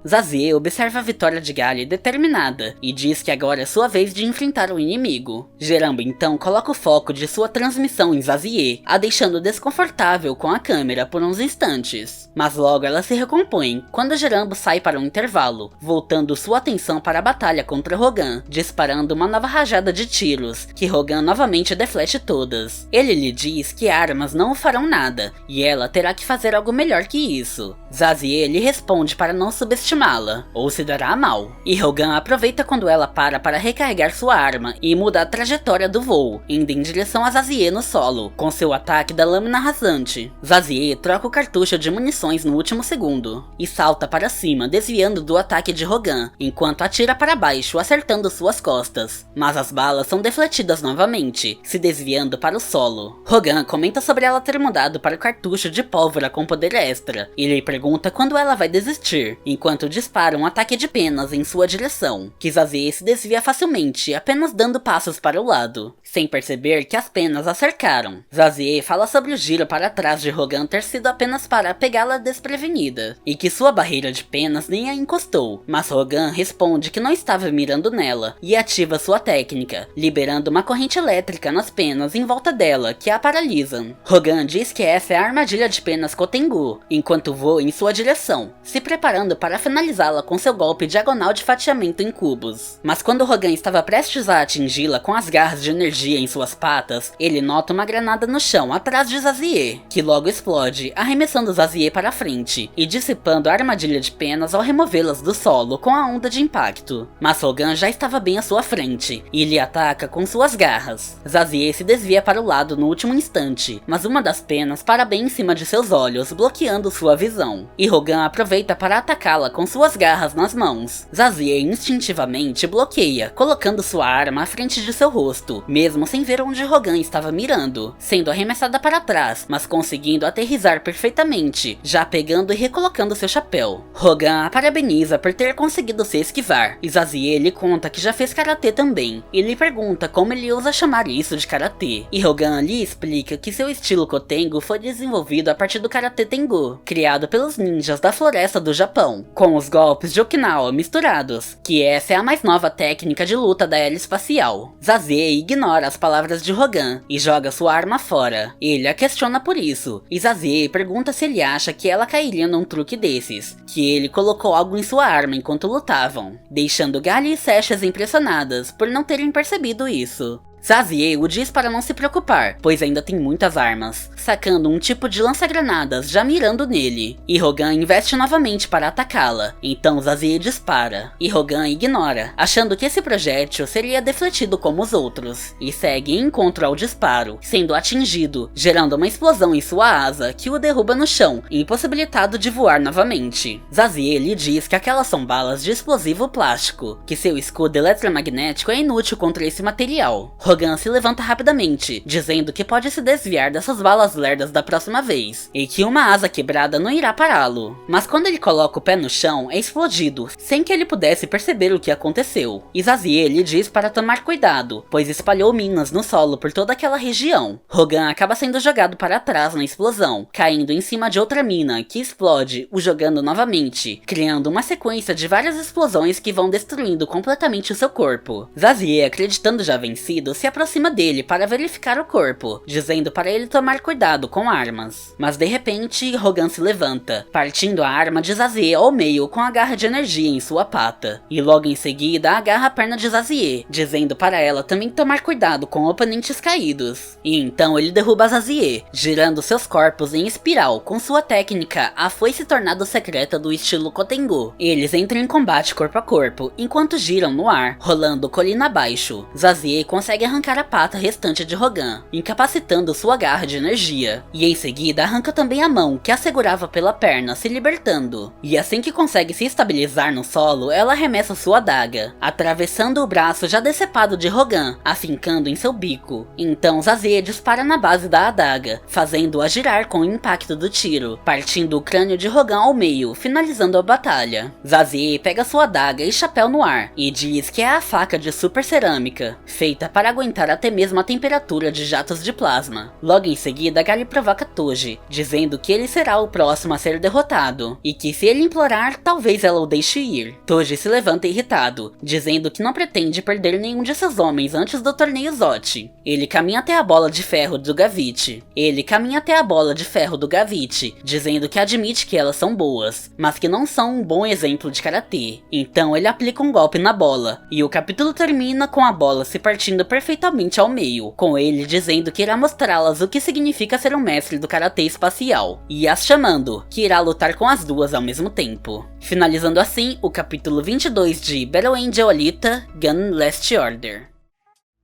Zazie observa a vitória de Gali determinada e diz que agora é sua vez de enfrentar o inimigo. Gerambo então coloca o foco de sua transmissão em Zazie, a deixando desconfortável com a câmera por uns instantes. Mas logo ela se recompõe quando Gerambo sai para um intervalo, voltando sua atenção para a batalha contra Rogan, disparando uma nova rajada de tiros, que Rogan novamente deflete todas. Ele lhe diz que armas não o farão nada, e ela terá que fazer algo melhor que isso. Zazie lhe responde para não subestimá-la, ou se dará mal. E Rogan aproveita quando ela para recarregar sua arma e muda a trajetória do voo, indo em direção a Zazie no solo, com seu ataque da lâmina rasante. Zazie troca o cartucho de munições no último segundo, e salta para cima, desviando do ataque de Rogan, enquanto atira para baixo, acertando suas costas. Mas as balas são defletidas novamente, se desviando para o solo. Rogan comenta sobre ela ter mudado para o cartucho de pólvora com poder extra, e lhe pergunta quando ela vai desistir, enquanto dispara um ataque de penas em sua direção, que Zazie se desvia facilmente, apenas dando passos para o lado, sem perceber que as penas a cercaram. Zazie fala sobre o giro para trás de Rogan ter sido apenas para pegá-la desprevenida, e que sua barreira de penas nem a encostou, mas Rogan responde que não estava mirando nela, e ativa sua técnica, liberando uma corrente elétrica nas penas em volta dela, que a paralisam. Rogan diz que essa é a armadilha de penas Kotengu, enquanto voa em sua direção, se preparando para finalizá-la com seu golpe diagonal de fatiamento em cubos. Mas quando Rogan estava prestes a atingi-la com as garras de energia em suas patas, ele nota uma granada no chão atrás de Zazie, que logo explode, arremessando Zazie para frente, e dissipando a armadilha de penas ao removê-las do solo com a onda de impacto. Mas Rogan já estava bem à sua frente, e lhe ataca com suas garras. Zazie se desvia para o lado no último instante, mas uma das penas para bem em cima de seus olhos, bloqueando sua visão. E Rogan aproveita para atacá-la com suas garras nas mãos. Zazie instintivamente bloqueia, colocando sua arma à frente de seu rosto, mesmo sem ver onde Rogan estava mirando, sendo arremessada para trás, mas conseguindo aterrissar perfeitamente, já pegando e recolocando seu chapéu. Rogan a parabeniza por ter conseguido se esquivar, e Zazie lhe conta que já fez karatê também, e lhe pergunta como ele ousa chamar isso de karatê. E Rogan lhe explica que seu estilo Kotengu foi desenvolvido a partir do Karatê Tengu, criado pelos ninjas da floresta do Japão, com os golpes de Okinawa misturados, que essa é a mais nova técnica de luta da era espacial. Zazie ignora as palavras de Rogan e joga sua arma fora. Ele a questiona por isso, e Zazie pergunta se ele acha que ela cairia num truque desses, que ele colocou algo em sua arma enquanto lutavam, deixando Gali e Seshes impressionadas por não terem percebido isso. Zazie o diz para não se preocupar, pois ainda tem muitas armas, sacando um tipo de lança-granadas já mirando nele, e Rogan investe novamente para atacá-la, então Zazie dispara, e Rogan ignora, achando que esse projétil seria defletido como os outros, e segue em encontro ao disparo, sendo atingido, gerando uma explosão em sua asa que o derruba no chão, impossibilitado de voar novamente. Zazie lhe diz que aquelas são balas de explosivo plástico, que seu escudo eletromagnético é inútil contra esse material. Rogan se levanta rapidamente, dizendo que pode se desviar dessas balas lerdas da próxima vez, e que uma asa quebrada não irá pará-lo. Mas quando ele coloca o pé no chão, é explodido, sem que ele pudesse perceber o que aconteceu. E Zazie lhe diz para tomar cuidado, pois espalhou minas no solo por toda aquela região. Rogan acaba sendo jogado para trás na explosão, caindo em cima de outra mina, que explode, o jogando novamente, criando uma sequência de várias explosões que vão destruindo completamente o seu corpo. Zazie, acreditando já vencido, se aproxima dele para verificar o corpo, dizendo para ele tomar cuidado com armas. Mas de repente, Rogan se levanta, partindo a arma de Zazie ao meio com a garra de energia em sua pata. E logo em seguida agarra a perna de Zazie, dizendo para ela também tomar cuidado com oponentes caídos. E então ele derruba Zazie, girando seus corpos em espiral com sua técnica a foice tornado secreta do estilo Kotengo. Eles entram em combate corpo a corpo, enquanto giram no ar, rolando colina abaixo. Zazie consegue arrancar a pata restante de Rogan, incapacitando sua garra de energia. E em seguida arranca também a mão que a segurava pela perna, se libertando. E assim que consegue se estabilizar no solo, ela arremessa sua adaga, atravessando o braço já decepado de Rogan, afincando em seu bico. Então Zazie dispara na base da adaga, fazendo-a girar com o impacto do tiro, partindo o crânio de Rogan ao meio, finalizando a batalha. Zazie pega sua adaga e chapéu no ar, e diz que é a faca de super cerâmica, feita para aguentar até mesmo a temperatura de jatos de plasma. Logo em seguida, Gali provoca Toji, dizendo que ele será o próximo a ser derrotado, e que se ele implorar, talvez ela o deixe ir. Toji se levanta irritado, dizendo que não pretende perder nenhum de seus homens antes do torneio Zote. Ele caminha até a bola de ferro do Gavite, dizendo que admite que elas são boas, mas que não são um bom exemplo de karatê. Então ele aplica um golpe na bola, e o capítulo termina com a bola se partindo perfeitamente ao meio, com ele dizendo que irá mostrá-las o que significa ser um mestre do karatê espacial, e as chamando, que irá lutar com as duas ao mesmo tempo. Finalizando assim o capítulo 22 de Battle Angel Alita: Gun Last Order.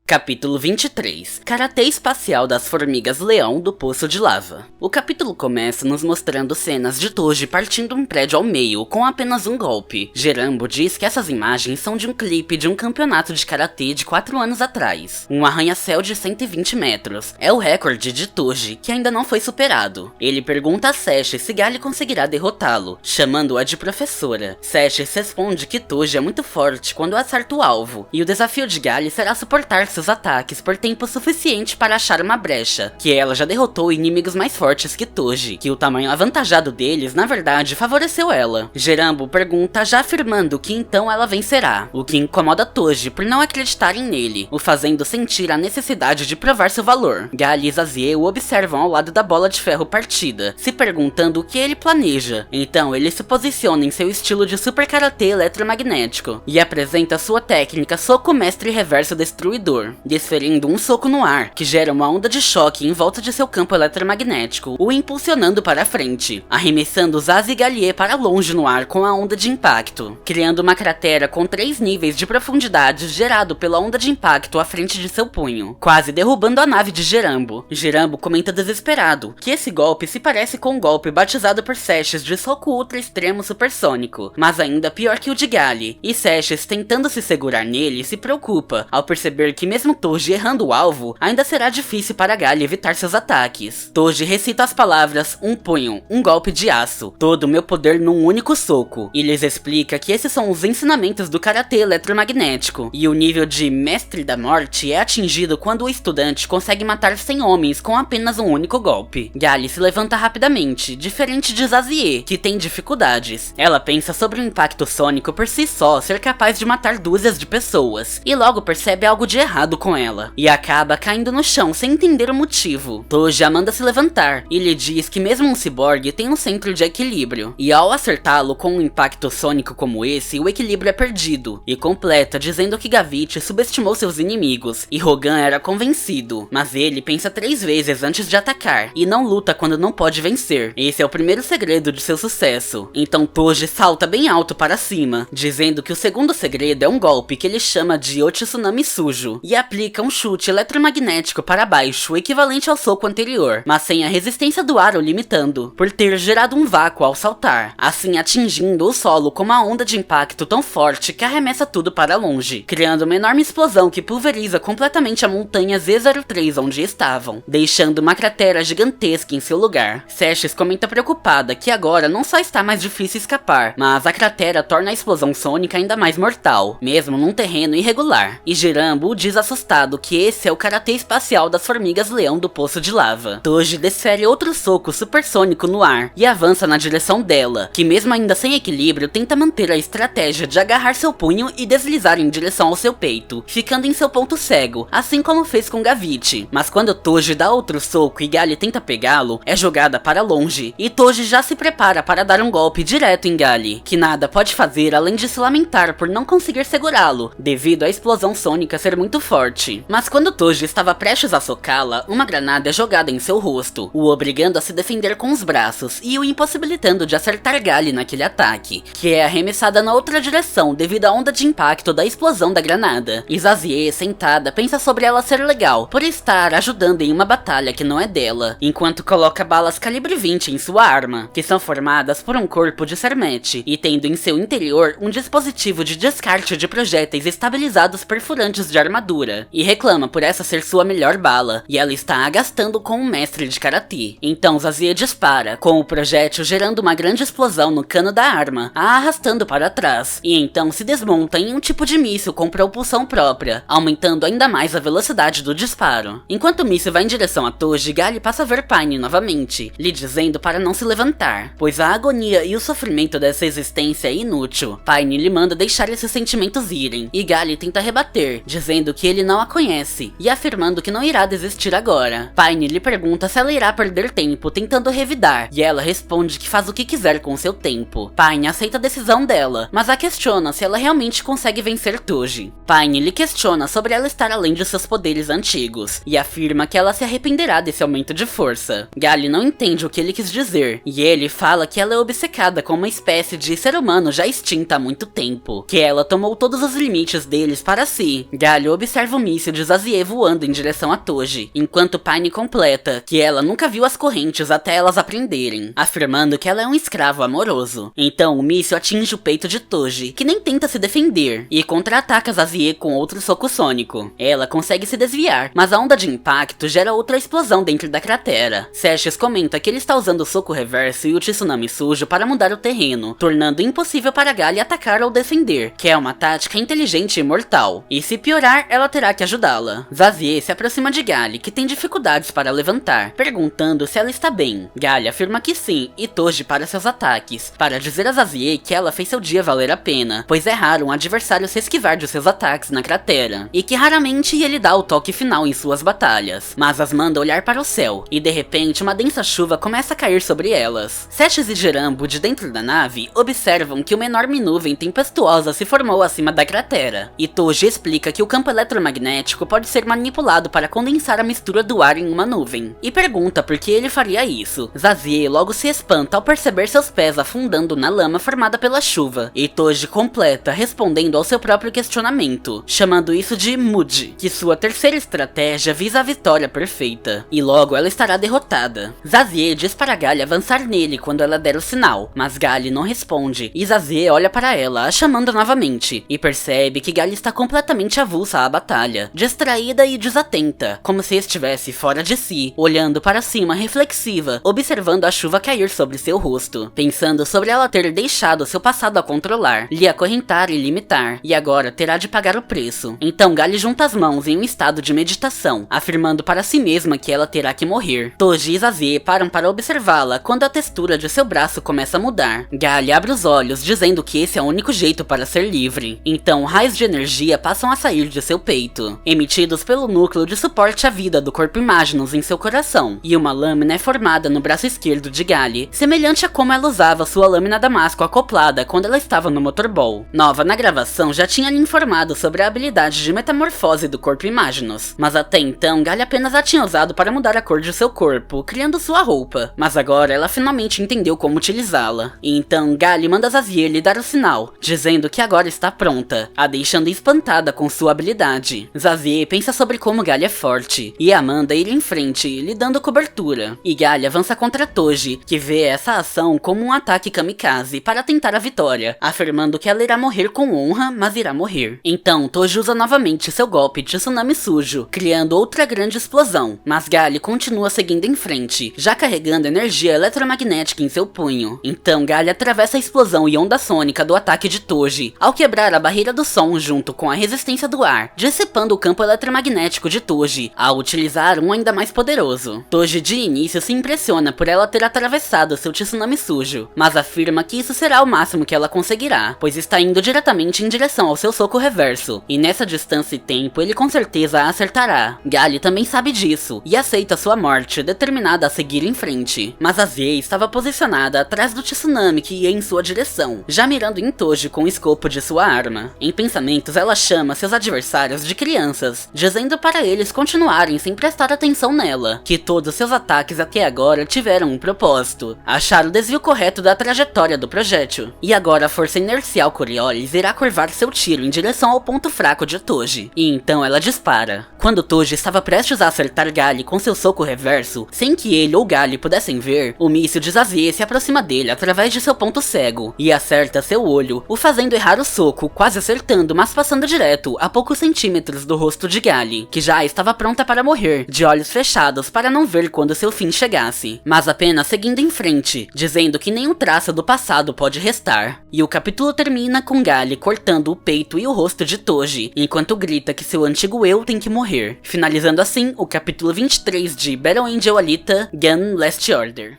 Capítulo 23. Karatê espacial das formigas leão do poço de lava. O capítulo começa nos mostrando cenas de Toji partindo um prédio ao meio com apenas um golpe. Gerambo diz que essas imagens são de um clipe de um campeonato de karatê de 4 anos atrás. Um arranha-céu de 120 metros. É o recorde de Toji, que ainda não foi superado. Ele pergunta a Seshes se Gali conseguirá derrotá-lo, chamando-a de professora. Seshes responde que Toji é muito forte quando acerta o alvo, e o desafio de Gali será suportar seus ataques por tempo suficiente para achar uma brecha, que ela já derrotou inimigos mais fortes que Toji, que o tamanho avantajado deles na verdade favoreceu ela. Gerambo pergunta já afirmando que então ela vencerá, o que incomoda Toji por não acreditarem nele, o fazendo sentir a necessidade de provar seu valor. Gali e Zazie o observam ao lado da bola de ferro partida, se perguntando o que ele planeja. Então ele se posiciona em seu estilo de super karatê eletromagnético, e apresenta sua técnica soco mestre reverso destruidor, desferindo um soco no ar, que gera uma onda de choque em volta de seu campo eletromagnético, o impulsionando para a frente, arremessando Zazie e Galie para longe no ar com a onda de impacto, criando uma cratera com 3 níveis de profundidade gerado pela onda de impacto à frente de seu punho, quase derrubando a nave de Gerambo. Gerambo comenta desesperado que esse golpe se parece com um golpe batizado por Seshes de soco ultra extremo supersônico, mas ainda pior que o de Gali, e Seshes, tentando se segurar nele, se preocupa ao perceber que mesmo Toji errando o alvo, ainda será difícil para Gali evitar seus ataques. Toji recita as palavras um punho, um golpe de aço, todo o meu poder num único soco, e lhes explica que esses são os ensinamentos do karatê eletromagnético, e o nível de mestre da morte é atingido quando o estudante consegue matar 100 homens com apenas um único golpe. Gali se levanta rapidamente, diferente de Zazie, que tem dificuldades. Ela pensa sobre o impacto sônico por si só ser capaz de matar dúzias de pessoas, e logo percebe algo de errado com ela, e acaba caindo no chão sem entender o motivo. Toji a manda se levantar, e lhe diz que mesmo um ciborgue tem um centro de equilíbrio, e ao acertá-lo com um impacto sônico como esse, o equilíbrio é perdido, e completa dizendo que Gavite subestimou seus inimigos, e Rogan era convencido, mas ele pensa 3 vezes antes de atacar, e não luta quando não pode vencer. Esse é o primeiro segredo de seu sucesso. Então Toji salta bem alto para cima, dizendo que o segundo segredo é um golpe que ele chama de O Tsunami Sujo, e aplica um chute eletromagnético para baixo, equivalente ao soco anterior, mas sem a resistência do ar o limitando, por ter gerado um vácuo ao saltar, assim atingindo o solo com uma onda de impacto tão forte que arremessa tudo para longe, criando uma enorme explosão que pulveriza completamente a montanha Z03 onde estavam, deixando uma cratera gigantesca em seu lugar. Seshes comenta preocupada que agora não só está mais difícil escapar, mas a cratera torna a explosão sônica ainda mais mortal, mesmo num terreno irregular. E Jirambo diz assustado que esse é o karatê espacial das formigas-leão do poço de lava. Toji desfere outro soco supersônico no ar e avança na direção dela, que mesmo ainda sem equilíbrio tenta manter a estratégia de agarrar seu punho e deslizar em direção ao seu peito, ficando em seu ponto cego, assim como fez com Gavite. Mas quando Toji dá outro soco e Gali tenta pegá-lo, é jogada para longe, e Toji já se prepara para dar um golpe direto em Gali, que nada pode fazer além de se lamentar por não conseguir segurá-lo, devido à explosão sônica ser muito forte. Mas quando Toji estava prestes a socá-la, uma granada é jogada em seu rosto, o obrigando a se defender com os braços e o impossibilitando de acertar Gali naquele ataque, que é arremessada na outra direção devido à onda de impacto da explosão da granada. Zazie, sentada, pensa sobre ela ser legal, por estar ajudando em uma batalha que não é dela, enquanto coloca balas calibre 20 em sua arma, que são formadas por um corpo de Sermet, e tendo em seu interior um dispositivo de descarte de projéteis estabilizados perfurantes de armadura, e reclama por essa ser sua melhor bala, e ela está a gastando com um mestre de karatê. Então Zazie dispara, com o projétil gerando uma grande explosão no cano da arma, a arrastando para trás, e então se desmonta em um tipo de míssil com propulsão própria, aumentando ainda mais a velocidade do disparo. Enquanto o míssil vai em direção a Toji, Gali passa a ver Paine novamente, lhe dizendo para não se levantar, pois a agonia e o sofrimento dessa existência é inútil. Paine lhe manda deixar esses sentimentos irem, e Gali tenta rebater, dizendo que ele não a conhece, e afirmando que não irá desistir agora. Paine lhe pergunta se ela irá perder tempo tentando revidar, e ela responde que faz o que quiser com seu tempo. Paine aceita a decisão dela, mas a questiona se ela realmente consegue vencer Toji. Paine lhe questiona sobre ela estar além de seus poderes antigos, e afirma que ela se arrependerá desse aumento de força. Gali não entende o que ele quis dizer, e ele fala que ela é obcecada com uma espécie de ser humano já extinta há muito tempo, que ela tomou todos os limites deles para si. Gali observa o míssil de Zazie voando em direção a Toji, enquanto Paine completa que ela nunca viu as correntes até elas aprenderem, afirmando que ela é um escravo amoroso. Então o míssil atinge o peito de Toji, que nem tenta se defender, e contra-ataca Zazie com outro soco sônico. Ela consegue se desviar, mas a onda de impacto gera outra explosão dentro da cratera. Seshes comenta que ele está usando o soco reverso e o tsunami sujo para mudar o terreno, tornando impossível para Gali atacar ou defender, que é uma tática inteligente e mortal. E se piorar, ela terá que ajudá-la. Zazie se aproxima de Gali, que tem dificuldades para levantar, perguntando se ela está bem. Gali afirma que sim, e Toji para seus ataques, para dizer a Zazie que ela fez seu dia valer a pena, pois é raro um adversário se esquivar de seus ataques na cratera, e que raramente ele dá o toque final em suas batalhas, mas as manda olhar para o céu, e de repente uma densa chuva começa a cair sobre elas. Seshes e Jirambo, de dentro da nave, observam que uma enorme nuvem tempestuosa se formou acima da cratera, e Toji explica que o campo eletromagnético pode ser manipulado para condensar a mistura do ar em uma nuvem, e pergunta por que ele faria isso. Zazie logo se espanta ao perceber seus pés afundando na lama formada pela chuva, e Toji completa respondendo ao seu próprio questionamento, chamando isso de Mood, que sua terceira estratégia visa a vitória perfeita, e logo ela estará derrotada. Zazie diz para Gali avançar nele quando ela der o sinal, mas Gali não responde, e Zazie olha para ela, a chamando novamente, e percebe que Gali está completamente avulsa à batalha, distraída e desatenta, como se estivesse fora de si, olhando para cima reflexiva, observando a chuva cair sobre seu rosto, pensando sobre ela ter deixado seu passado a controlar, lhe acorrentar e limitar, e agora terá de pagar o preço. Então Gali junta as mãos em um estado de meditação, afirmando para si mesma que ela terá que morrer. Toji e Zazie param para observá-la quando a textura de seu braço começa a mudar. Gali abre os olhos, dizendo que esse é o único jeito para ser livre. Então raios de energia passam a sair de seu peito, emitidos pelo núcleo de suporte à vida do corpo Imaginus em seu coração, e uma lâmina é formada no braço esquerdo de Gali, semelhante a como ela usava sua lâmina Damasco acoplada quando ela estava no motorball. Nova na gravação já tinha lhe informado sobre a habilidade de metamorfose do corpo Imaginus, mas até então Gali apenas a tinha usado para mudar a cor de seu corpo, criando sua roupa, mas agora ela finalmente entendeu como utilizá-la. E então Gali manda Zazie lhe dar o sinal, dizendo que agora está pronta, a deixando espantada com sua habilidade. verdade. Zazie pensa sobre como Gali é forte, e Amanda ir em frente, lhe dando cobertura. E Gali avança contra Toji, que vê essa ação como um ataque kamikaze para tentar a vitória, afirmando que ela irá morrer com honra, mas irá morrer. Então, Toji usa novamente seu golpe de tsunami sujo, criando outra grande explosão, mas Gali continua seguindo em frente, já carregando energia eletromagnética em seu punho. Então, Gali atravessa a explosão e onda sônica do ataque de Toji, ao quebrar a barreira do som junto com a resistência do ar, dissipando o campo eletromagnético de Toji, ao utilizar um ainda mais poderoso. Toji de início se impressiona por ela ter atravessado seu tsunami sujo, mas afirma que isso será o máximo que ela conseguirá, pois está indo diretamente em direção ao seu soco reverso, e nessa distância e tempo ele com certeza a acertará. Gali também sabe disso, e aceita sua morte, determinada a seguir em frente, mas Azie estava posicionada atrás do tsunami que ia em sua direção, já mirando em Toji com o escopo de sua arma. Em pensamentos ela chama seus adversários de crianças, dizendo para eles continuarem sem prestar atenção nela, que todos seus ataques até agora tiveram um propósito, achar o desvio correto da trajetória do projétil, e agora a força inercial Coriolis irá curvar seu tiro em direção ao ponto fraco de Toji, e então ela dispara. Quando Toji estava prestes a acertar Gali com seu soco reverso, sem que ele ou Gali pudessem ver, o míssil de Zazie se aproxima dele através de seu ponto cego, e acerta seu olho, o fazendo errar o soco, quase acertando, mas passando direto a poucos centímetros do rosto de Gali, que já estava pronta para morrer, de olhos fechados para não ver quando seu fim chegasse, mas apenas seguindo em frente, dizendo que nenhum traço do passado pode restar. E o capítulo termina com Gali cortando o peito e o rosto de Toji, enquanto grita que seu antigo eu tem que morrer, finalizando assim o capítulo 23 de Battle Angel Alita Gun Last Order.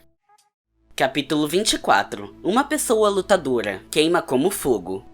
Capítulo 24. Uma pessoa lutadora, queima como fogo.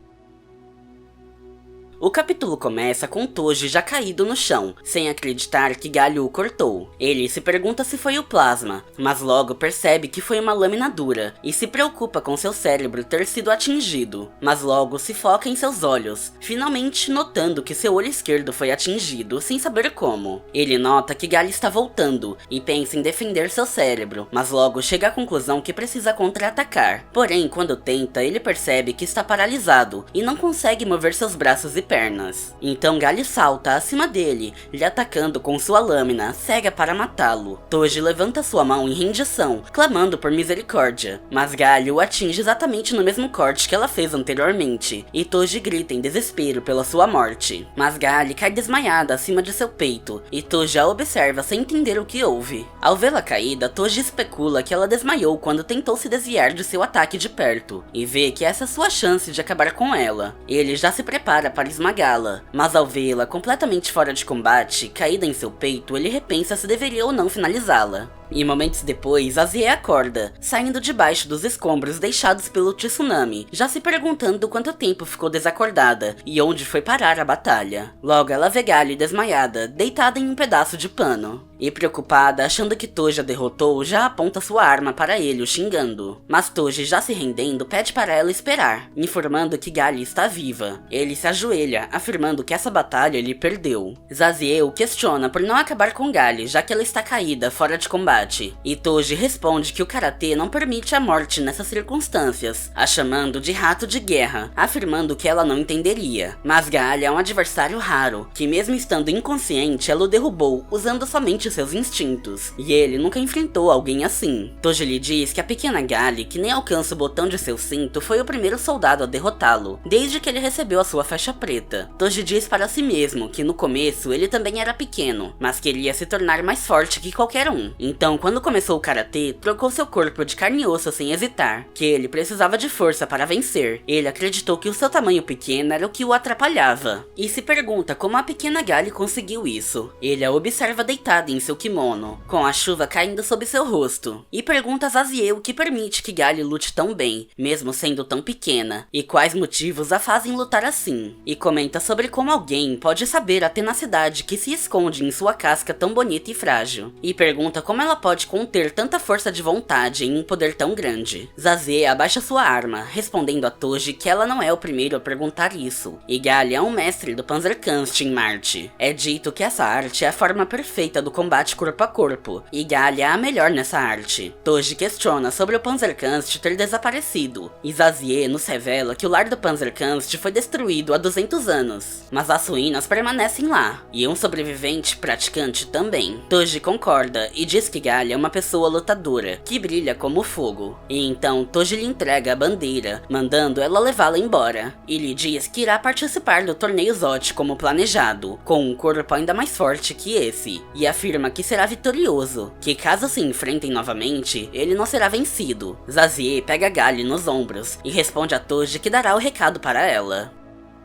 O capítulo começa com Toji já caído no chão, sem acreditar que Gali o cortou. Ele se pergunta se foi o plasma, mas logo percebe que foi uma lâmina dura, e se preocupa com seu cérebro ter sido atingido, mas logo se foca em seus olhos, finalmente notando que seu olho esquerdo foi atingido, sem saber como. Ele nota que Gali está voltando, e pensa em defender seu cérebro, mas logo chega à conclusão que precisa contra-atacar. Porém, quando tenta, ele percebe que está paralisado, e não consegue mover seus braços e pernas. Então Gali salta acima dele, lhe atacando com sua lâmina, cega para matá-lo. Toji levanta sua mão em rendição, clamando por misericórdia, mas Gali o atinge exatamente no mesmo corte que ela fez anteriormente, e Toji grita em desespero pela sua morte. Mas Gali cai desmaiada acima de seu peito, e Toji a observa sem entender o que houve. Ao vê-la caída, Toji especula que ela desmaiou quando tentou se desviar de seu ataque de perto, e vê que essa é sua chance de acabar com ela. Ele já se prepara para esmagá-la, mas ao vê-la completamente fora de combate, caída em seu peito, ele repensa se deveria ou não finalizá-la. E momentos depois, Azie acorda, saindo debaixo dos escombros deixados pelo tsunami, já se perguntando quanto tempo ficou desacordada e onde foi parar a batalha. Logo ela vê Gali desmaiada, deitada em um pedaço de pano. E preocupada, achando que Toji a derrotou, já aponta sua arma para ele, o xingando. Mas Toji, já se rendendo, pede para ela esperar, informando que Gali está viva. Ele se ajoelha, afirmando que essa batalha ele perdeu. Zazie o questiona por não acabar com Gali, já que ela está caída, fora de combate. E Toji responde que o karatê não permite a morte nessas circunstâncias, a chamando de rato de guerra, afirmando que ela não entenderia. Mas Gali é um adversário raro, que mesmo estando inconsciente, ela o derrubou, usando somente seus instintos, e ele nunca enfrentou alguém assim. Toji lhe diz que a pequena Gali, que nem alcança o botão de seu cinto, foi o primeiro soldado a derrotá-lo, desde que ele recebeu a sua faixa preta. Toji diz para si mesmo que no começo ele também era pequeno, mas queria se tornar mais forte que qualquer um. Então, quando começou o karatê, trocou seu corpo de carne e osso sem hesitar, que ele precisava de força para vencer. Ele acreditou que o seu tamanho pequeno era o que o atrapalhava, e se pergunta como a pequena Gali conseguiu isso. Ele a observa deitada em seu kimono, com a chuva caindo sobre seu rosto, e pergunta a Zazie o que permite que Gali lute tão bem, mesmo sendo tão pequena, e quais motivos a fazem lutar assim. E comenta sobre como alguém pode saber a tenacidade que se esconde em sua casca tão bonita e frágil, e pergunta como ela ela pode conter tanta força de vontade em um poder tão grande. Zazie abaixa sua arma, respondendo a Toji que ela não é o primeiro a perguntar isso, e Gali é um mestre do Panzerkunst em Marte. É dito que essa arte é a forma perfeita do combate corpo a corpo, e Gali é a melhor nessa arte. Toji questiona sobre o Panzerkunst ter desaparecido, e Zazie nos revela que o lar do Panzerkunst foi destruído há 200 anos, mas as ruínas permanecem lá, e um sobrevivente praticante também. Toji concorda e diz que Gali é uma pessoa lutadora, que brilha como fogo, e então Toji lhe entrega a bandeira, mandando ela levá-la embora, e lhe diz que irá participar do torneio Zot como planejado, com um corpo ainda mais forte que esse, e afirma que será vitorioso, que caso se enfrentem novamente, ele não será vencido. Zazie pega Gali nos ombros e responde a Toji que dará o recado para ela.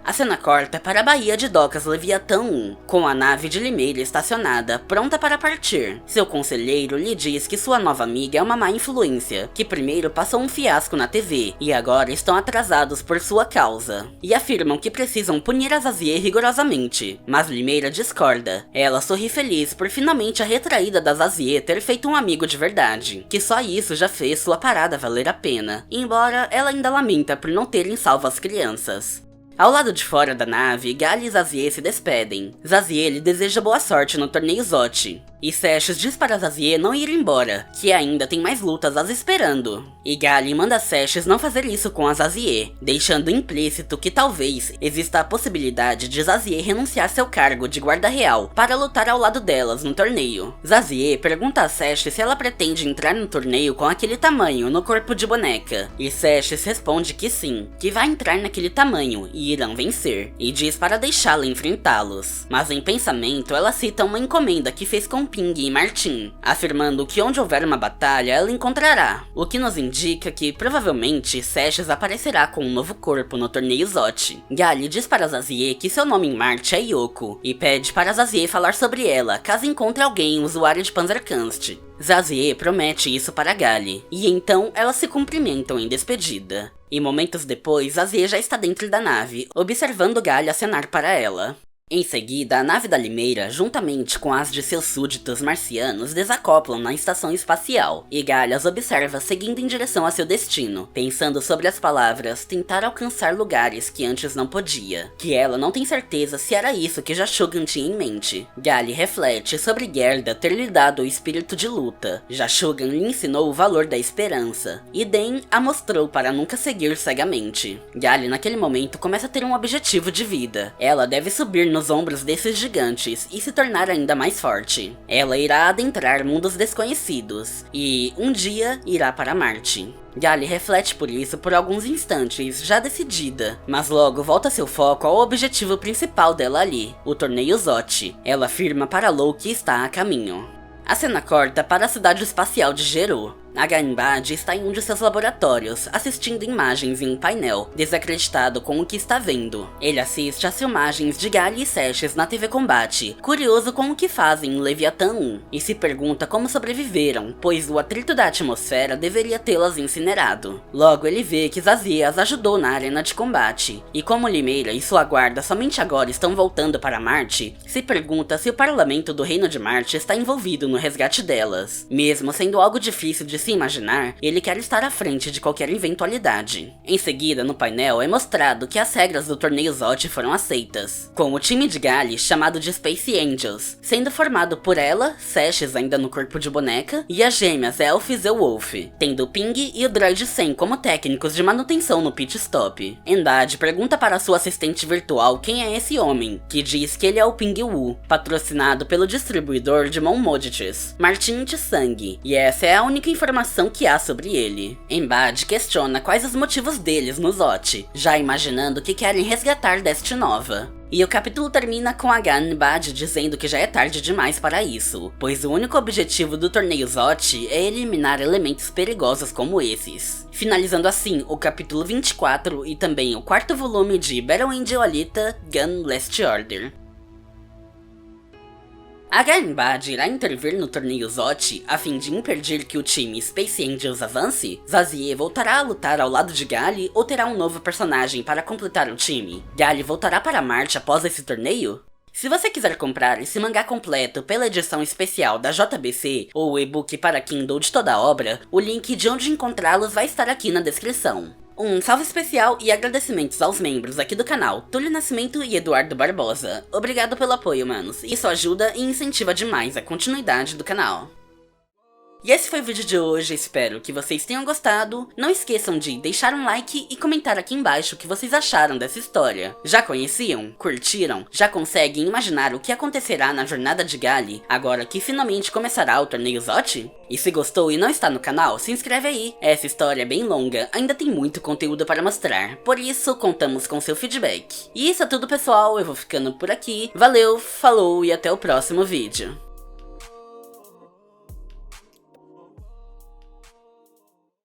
A cena corta para a Baía de Docas Leviatã 1, com a nave de Limeira estacionada, pronta para partir. Seu conselheiro lhe diz que sua nova amiga é uma má influência, que primeiro passou um fiasco na TV, e agora estão atrasados por sua causa. E afirmam que precisam punir a Zazie rigorosamente, mas Limeira discorda. Ela sorri feliz por finalmente a retraída da Zazie ter feito um amigo de verdade, que só isso já fez sua parada valer a pena, embora ela ainda lamenta por não terem salvo as crianças. Ao lado de fora da nave, Gali e Zazie se despedem. Zazie lhe deseja boa sorte no torneio Zot, e Seshes diz para Zazie não ir embora, que ainda tem mais lutas as esperando. E Gali manda Seshes não fazer isso com a Zazie, deixando implícito que talvez exista a possibilidade de Zazie renunciar seu cargo de guarda real para lutar ao lado delas no torneio. Zazie pergunta a Seshes se ela pretende entrar no torneio com aquele tamanho no corpo de boneca, e Seshes responde que sim, que vai entrar naquele tamanho e irão vencer, e diz para deixá-la enfrentá-los. Mas em pensamento ela cita uma encomenda que fez com Ping e Martin, afirmando que onde houver uma batalha ela encontrará, o que nos indica que provavelmente Seshes aparecerá com um novo corpo no torneio Zot. Gali diz para Zazie que seu nome em Marte é Yoko, e pede para Zazie falar sobre ela caso encontre alguém usuário de Panzerkunst. Zazie promete isso para Gali, e então elas se cumprimentam em despedida. E momentos depois, Zazie já está dentro da nave, observando Gali acenar para ela. Em seguida, a nave da Limeira, juntamente com as de seus súditos marcianos, desacoplam na estação espacial, e Gali as observa seguindo em direção a seu destino, pensando sobre as palavras tentar alcançar lugares que antes não podia, que ela não tem certeza se era isso que Jashugan tinha em mente. Gali reflete sobre Gerda ter lhe dado o espírito de luta, Jashugan lhe ensinou o valor da esperança, e Den a mostrou para nunca seguir cegamente. Gali naquele momento começa a ter um objetivo de vida, ela deve subir nos ombros desses gigantes e se tornar ainda mais forte. Ela irá adentrar mundos desconhecidos e, um dia, irá para Marte. Gali reflete por isso por alguns instantes, já decidida, mas logo volta seu foco ao objetivo principal dela ali, o torneio Zot. Ela afirma para Lou que está a caminho. A cena corta para a cidade espacial de Geru. A Gaimbad está em um de seus laboratórios, assistindo imagens em um painel, desacreditado com o que está vendo. Ele assiste às filmagens de Gali e Seshes na TV Combate, curioso com o que fazem em Leviatã 1, e se pergunta como sobreviveram, pois o atrito da atmosfera deveria tê-las incinerado. Logo ele vê que Zazie as ajudou na arena de combate, e como Limeira e sua guarda somente agora estão voltando para Marte, se pergunta se o parlamento do Reino de Marte está envolvido no resgate delas. Mesmo sendo algo difícil de se imaginar, ele quer estar à frente de qualquer eventualidade. Em seguida, no painel é mostrado que as regras do torneio Zot foram aceitas, com o time de Gali chamado de Space Angels, sendo formado por ela, Seshes ainda no corpo de boneca, e as gêmeas Elf e Zeewolf, tendo o Ping e o Droid 100 como técnicos de manutenção no pit stop. Endad pergunta para sua assistente virtual quem é esse homem, que diz que ele é o Ping Wu, patrocinado pelo distribuidor de Monmodities, Martin Tsang, e essa é a única informação que há sobre ele. Embad questiona quais os motivos deles no Zot, já imaginando que querem resgatar Dest Nova. E o capítulo termina com a Gaimbad dizendo que já é tarde demais para isso, pois o único objetivo do torneio Zot é eliminar elementos perigosos como esses. Finalizando assim o capítulo 24 e também o quarto volume de Battle Angel Alita Gun Last Order. A Gaimbad irá intervir no torneio Zot a fim de impedir que o time Space Angels avance? Zazie voltará a lutar ao lado de Gali ou terá um novo personagem para completar o time? Gali voltará para Marte após esse torneio? Se você quiser comprar esse mangá completo pela edição especial da JBC, ou o e-book para Kindle de toda a obra, o link de onde encontrá-los vai estar aqui na descrição. Um salve especial e agradecimentos aos membros aqui do canal, Túlio Nascimento e Eduardo Barbosa. Obrigado pelo apoio, manos. Isso ajuda e incentiva demais a continuidade do canal. E esse foi o vídeo de hoje, espero que vocês tenham gostado. Não esqueçam de deixar um like e comentar aqui embaixo o que vocês acharam dessa história. Já conheciam? Curtiram? Já conseguem imaginar o que acontecerá na jornada de Gali, agora que finalmente começará o torneio Zote? E se gostou e não está no canal, se inscreve aí. Essa história é bem longa, ainda tem muito conteúdo para mostrar, por isso contamos com seu feedback. E isso é tudo, pessoal, eu vou ficando por aqui. Valeu, falou e até o próximo vídeo.